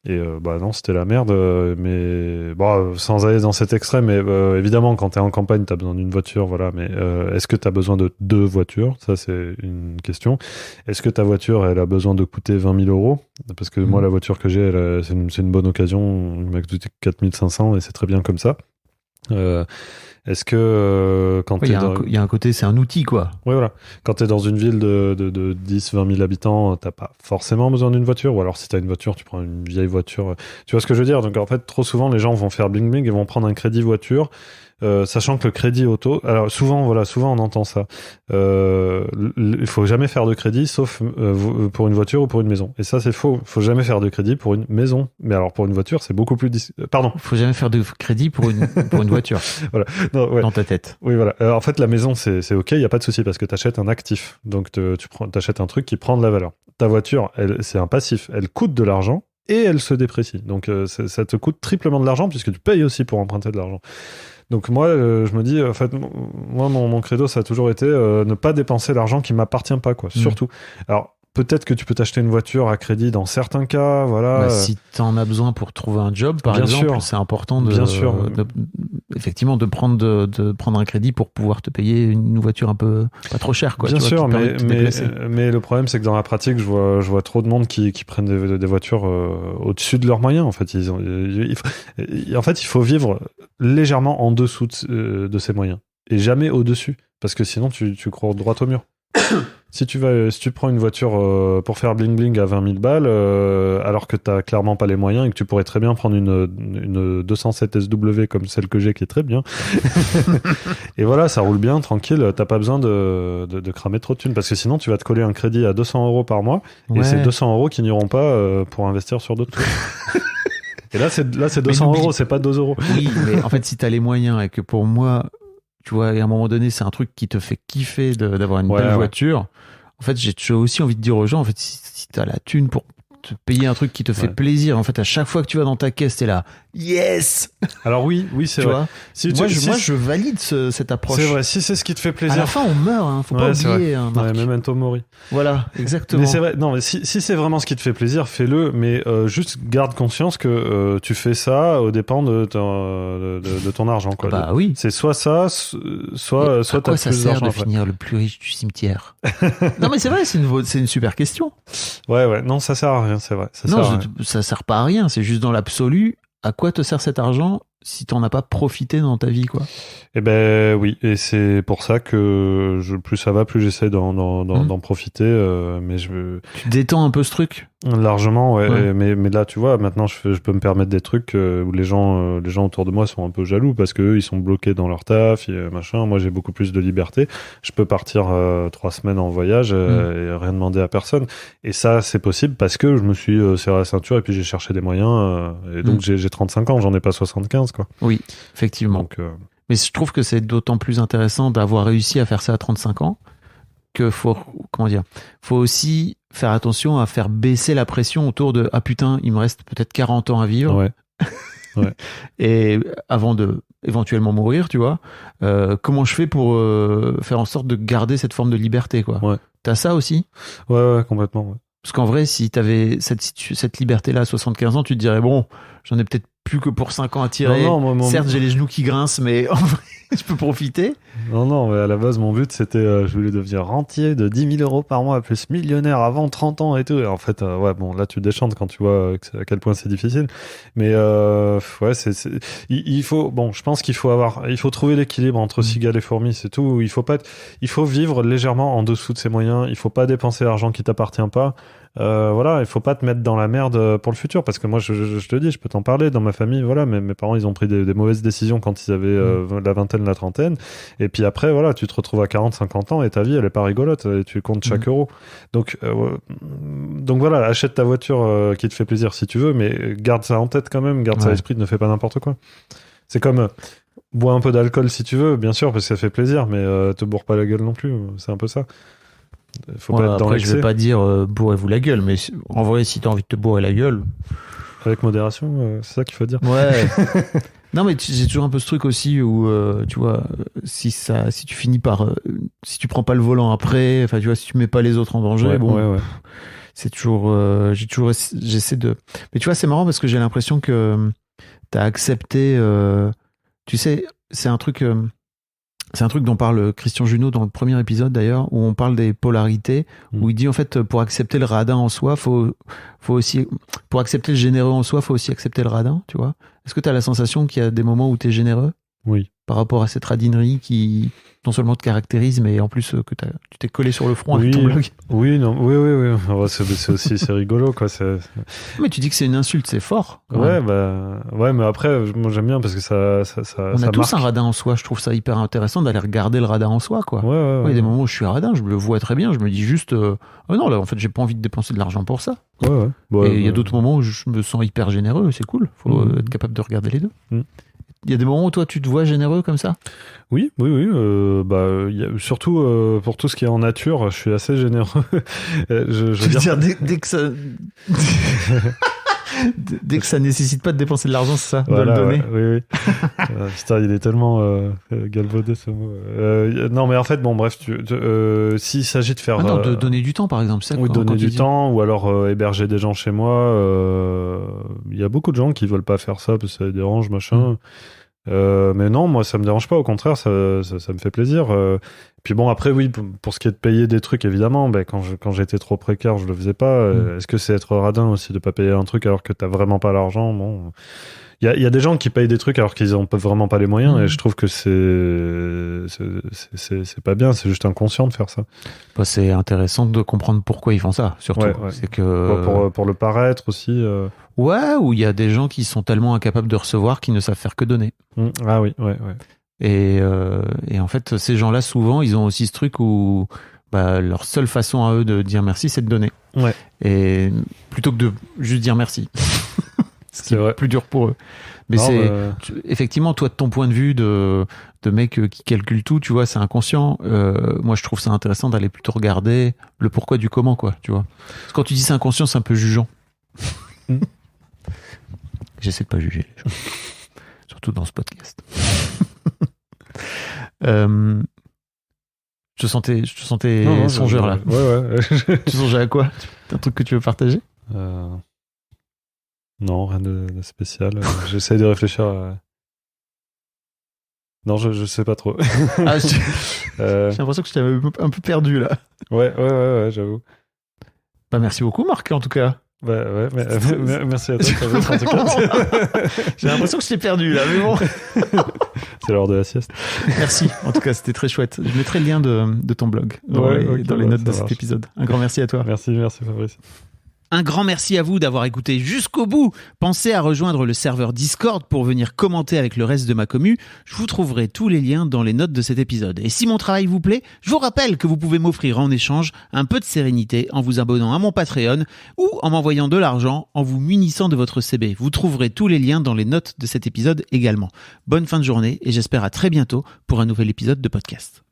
Et non, c'était la merde. Mais sans aller dans cet extrême, mais évidemment, quand t'es en campagne, t'as besoin d'une voiture, voilà. Mais est-ce que t'as besoin de 2 voitures? Ça, c'est une question. Est-ce que ta voiture, elle a besoin de coûter 20 000 euros? Parce que moi, la voiture que j'ai, c'est une bonne occasion. Il m'a coûté 4 500 et c'est très bien comme ça. Est-ce que quand il y a un côté, c'est un outil, quoi. Oui, voilà. Quand t'es dans une ville de 10-20 000 habitants, t'as pas forcément besoin d'une voiture. Ou alors, si t'as une voiture, tu prends une vieille voiture. Tu vois ce que je veux dire? Donc, en fait, trop souvent, les gens vont faire bling bling et vont prendre un crédit voiture. Sachant que le crédit auto, alors souvent on entend ça. Il faut jamais faire de crédit, sauf pour une voiture ou pour une maison. Et ça, c'est faux. Il faut jamais faire de crédit pour une maison. Mais alors pour une voiture, c'est beaucoup plus. Pardon. Il faut jamais faire de crédit pour une voiture. Voilà. Non, ouais. Dans ta tête. Oui, voilà. En fait, la maison, c'est ok, il y a pas de souci parce que t'achètes un actif. Donc t'achètes un truc qui prend de la valeur. Ta voiture, c'est un passif. Elle coûte de l'argent et elle se déprécie. Donc ça te coûte triplement de l'argent puisque tu payes aussi pour emprunter de l'argent. Donc moi, je me dis, en fait, moi, mon credo, ça a toujours été ne pas dépenser l'argent qui m'appartient pas, quoi. Surtout. Alors, peut-être que tu peux t'acheter une voiture à crédit dans certains cas, voilà. Si t'en as besoin pour trouver un job, par exemple, c'est important effectivement de prendre un crédit pour pouvoir te payer une voiture un peu pas trop chère, quoi. Bien sûr, mais le problème, c'est que dans la pratique, je vois trop de monde qui prennent des voitures au-dessus de leurs moyens. En fait, il faut vivre légèrement en dessous de ses moyens et jamais au-dessus, parce que sinon tu cours droit au mur. Si tu prends une voiture pour faire bling bling à 20 000 balles, alors que t'as clairement pas les moyens et que tu pourrais très bien prendre une 207 SW comme celle que j'ai qui est très bien. Et voilà, ça roule bien, tranquille, t'as pas besoin de cramer trop de thunes parce que sinon tu vas te coller un crédit à 200 euros par mois et c'est 200 euros qui n'iront pas pour investir sur d'autres trucs. Et là c'est 200 euros, c'est pas 2 euros. Oui, mais en fait si t'as les moyens et que pour moi, tu vois, à un moment donné, c'est un truc qui te fait kiffer d'avoir une belle voiture. En fait, j'ai aussi envie de dire aux gens, en fait, si t'as la thune pour te payer un truc qui te fait plaisir, en fait, à chaque fois que tu vas dans ta caisse, t'es là, Yes. Alors oui, c'est Tu vrai. vois. Si Moi, tu- si- je valide cette approche. C'est vrai, si c'est ce qui te fait À plaisir. la fin, on meurt. Hein. Faut pas Ouais, c'est oublier, hein, Marc. Ouais, memento mori. Voilà, exactement. Mais c'est vrai, non, mais si c'est vraiment ce qui te fait plaisir, fais-le, mais juste garde conscience que tu fais ça aux dépens de ton argent, quoi. Bah oui. C'est soit ça, soit À t'as quoi ça plus sert d'argent de après. finir le plus riche du cimetière? Non, mais c'est vrai, c'est une super question. Ouais, non, ça sert à rien, c'est vrai. Ça sert à rien. Ça sert pas à rien. C'est juste dans l'absolu. À quoi te sert cet argent si t'en as pas profité dans ta vie, quoi? Eh ben oui, et c'est pour ça que plus ça va, plus j'essaie d'en profiter, mais Tu détends un peu ce truc. largement, ouais. Ouais. Mais là, tu vois, maintenant, je peux me permettre des trucs où les gens autour de moi sont un peu jaloux parce qu'eux, ils sont bloqués dans leur taf, machin. Moi, j'ai beaucoup plus de liberté. Je peux partir 3 semaines en voyage et rien demander à personne. Et ça, c'est possible parce que je me suis serré la ceinture et puis j'ai cherché des moyens. Et donc, j'ai 35 ans, j'en ai pas 75, quoi. Oui, effectivement. Donc, Mais je trouve que c'est d'autant plus intéressant d'avoir réussi à faire ça à 35 ans que faut aussi faire attention à faire baisser la pression autour de ah putain, il me reste peut-être 40 ans à vivre. Ouais. Et avant de éventuellement mourir, tu vois, comment je fais pour faire en sorte de garder cette forme de liberté, quoi. Ouais. T'as ça aussi? Ouais, complètement, ouais. Parce qu'en vrai, si t'avais cette liberté-là à 75 ans, tu te dirais, bon, j'en ai peut-être plus que pour 5 ans à tirer. Non, moi, Certes, j'ai les genoux qui grincent, mais en vrai, je peux profiter. Non, mais à la base, mon but, c'était, je voulais devenir rentier de 10 000 euros par mois, plus millionnaire avant 30 ans et tout. Et en fait, ouais, bon, là, tu déchantes quand tu vois à quel point c'est difficile. Mais, ouais, il faut, bon, je pense il faut trouver l'équilibre entre cigale et fourmi, c'est tout. Il faut vivre légèrement en dessous de ses moyens. Il faut pas dépenser l'argent qui t'appartient pas. Voilà, il faut pas te mettre dans la merde pour le futur, parce que moi, je te dis, je peux t'en parler dans ma famille. Voilà, mes parents, ils ont pris des mauvaises décisions quand ils avaient la vingtaine, la trentaine. Et puis après, voilà, tu te retrouves à 40, 50 ans et ta vie, elle est pas rigolote. Et tu comptes chaque euro. Donc voilà, achète ta voiture qui te fait plaisir si tu veux, mais garde ça en tête quand même, garde ça à l'esprit, ne fais pas n'importe quoi. C'est comme bois un peu d'alcool si tu veux, bien sûr, parce que ça fait plaisir, mais te bourre pas la gueule non plus. C'est un peu ça. Faut pas être dans après, l'excès. je vais pas dire bourrez-vous la gueule, mais en vrai, si t'as envie de te bourrer la gueule. Avec modération, c'est ça qu'il faut dire. Ouais. Non, mais j'ai toujours un peu ce truc aussi où, tu vois, si tu finis par. Si tu prends pas le volant après, enfin, tu vois, si tu mets pas les autres en danger, Ouais. C'est toujours. J'essaie de. Mais tu vois, c'est marrant parce que j'ai l'impression que t'as accepté. Tu sais, c'est un truc dont parle Christian Junot dans le premier épisode d'ailleurs, où on parle des polarités, où il dit en fait pour accepter le radin en soi, faut aussi, pour accepter le généreux en soi, faut aussi accepter le radin, tu vois. Est-ce que tu as la sensation qu'il y a des moments où tu es généreux? Oui. Par rapport à cette radinerie qui non seulement te caractérise, mais en plus que tu t'es collé sur le front avec ton blog. Oui. Ouais, c'est rigolo, quoi. Mais tu dis que c'est une insulte, c'est fort. Ouais, mais après, moi j'aime bien parce que ça on a tous marque. un radin en soi. Je trouve ça hyper intéressant d'aller regarder le radin en soi, quoi. Ouais. Il y a des moments où je suis radin, je me le vois très bien. Je me dis juste, non, là, en fait, j'ai pas envie de dépenser de l'argent pour ça. Ouais. Et il y a d'autres moments où je me sens hyper généreux. C'est cool. Faut être capable de regarder les deux. Il y a des moments où toi, tu te vois généreux comme ça? Oui. Surtout pour tout ce qui est en nature, je suis assez généreux. je veux dire, dès que ça. Dès que ça nécessite pas de dépenser de l'argent, c'est ça, voilà, de le donner. Oui. Putain, il est tellement galvaudé ce mot. Non, mais en fait, bon, bref, s'il s'agit de faire... de donner du temps, par exemple. Ça, oui, donner du temps, ou alors héberger des gens chez moi. Il y a beaucoup de gens qui veulent pas faire ça parce que ça les dérange, machin. Mais non, moi, ça me dérange pas. Au contraire, ça me fait plaisir. Puis bon, après, oui, pour ce qui est de payer des trucs, évidemment, quand j'étais trop précaire, je le faisais pas. Est-ce que c'est être radin aussi de pas payer un truc alors que t'as vraiment pas l'argent? Bon, il y a des gens qui payent des trucs alors qu'ils ont vraiment pas les moyens, et je trouve que c'est pas bien. C'est juste inconscient de faire ça. C'est intéressant de comprendre pourquoi ils font ça, surtout. Ouais. C'est que pour le paraître aussi. Ouais, où il y a des gens qui sont tellement incapables de recevoir qu'ils ne savent faire que donner. Ah oui, ouais. Et en fait, ces gens-là, souvent, ils ont aussi ce truc où leur seule façon à eux de dire merci, c'est de donner. Ouais. Et plutôt que de juste dire merci. C'est vrai. Plus dur pour eux. Mais effectivement, toi, de ton point de vue de mec qui calcule tout, tu vois, c'est inconscient. Moi, je trouve ça intéressant d'aller plutôt regarder le pourquoi du comment, quoi, tu vois. Parce que quand tu dis c'est inconscient, c'est un peu jugeant. Je J'essaie de pas juger les gens. Surtout dans ce podcast. Je te sentais Non, songeur là. Ouais. Tu songeais à quoi? T'as un truc que tu veux partager? Non, rien de spécial. J'essaie de réfléchir à... Non, je sais pas trop. Ah, j'ai l'impression que je t'avais un peu perdu là. Ouais, j'avoue. Bah, merci beaucoup Marc en tout cas. Ouais, merci à toi. En tout cas. J'ai l'impression que je t'ai perdu là, mais bon. C'est l'heure de la sieste. Merci, en tout cas c'était très chouette. Je mettrai le lien de ton blog dans les notes de cet épisode. Un grand merci à toi. Merci Fabrice. Un grand merci à vous d'avoir écouté jusqu'au bout. Pensez à rejoindre le serveur Discord pour venir commenter avec le reste de ma commu. Je vous trouverai tous les liens dans les notes de cet épisode. Et si mon travail vous plaît, je vous rappelle que vous pouvez m'offrir en échange un peu de sérénité en vous abonnant à mon Patreon ou en m'envoyant de l'argent en vous munissant de votre CB. Vous trouverez tous les liens dans les notes de cet épisode également. Bonne fin de journée et j'espère à très bientôt pour un nouvel épisode de podcast.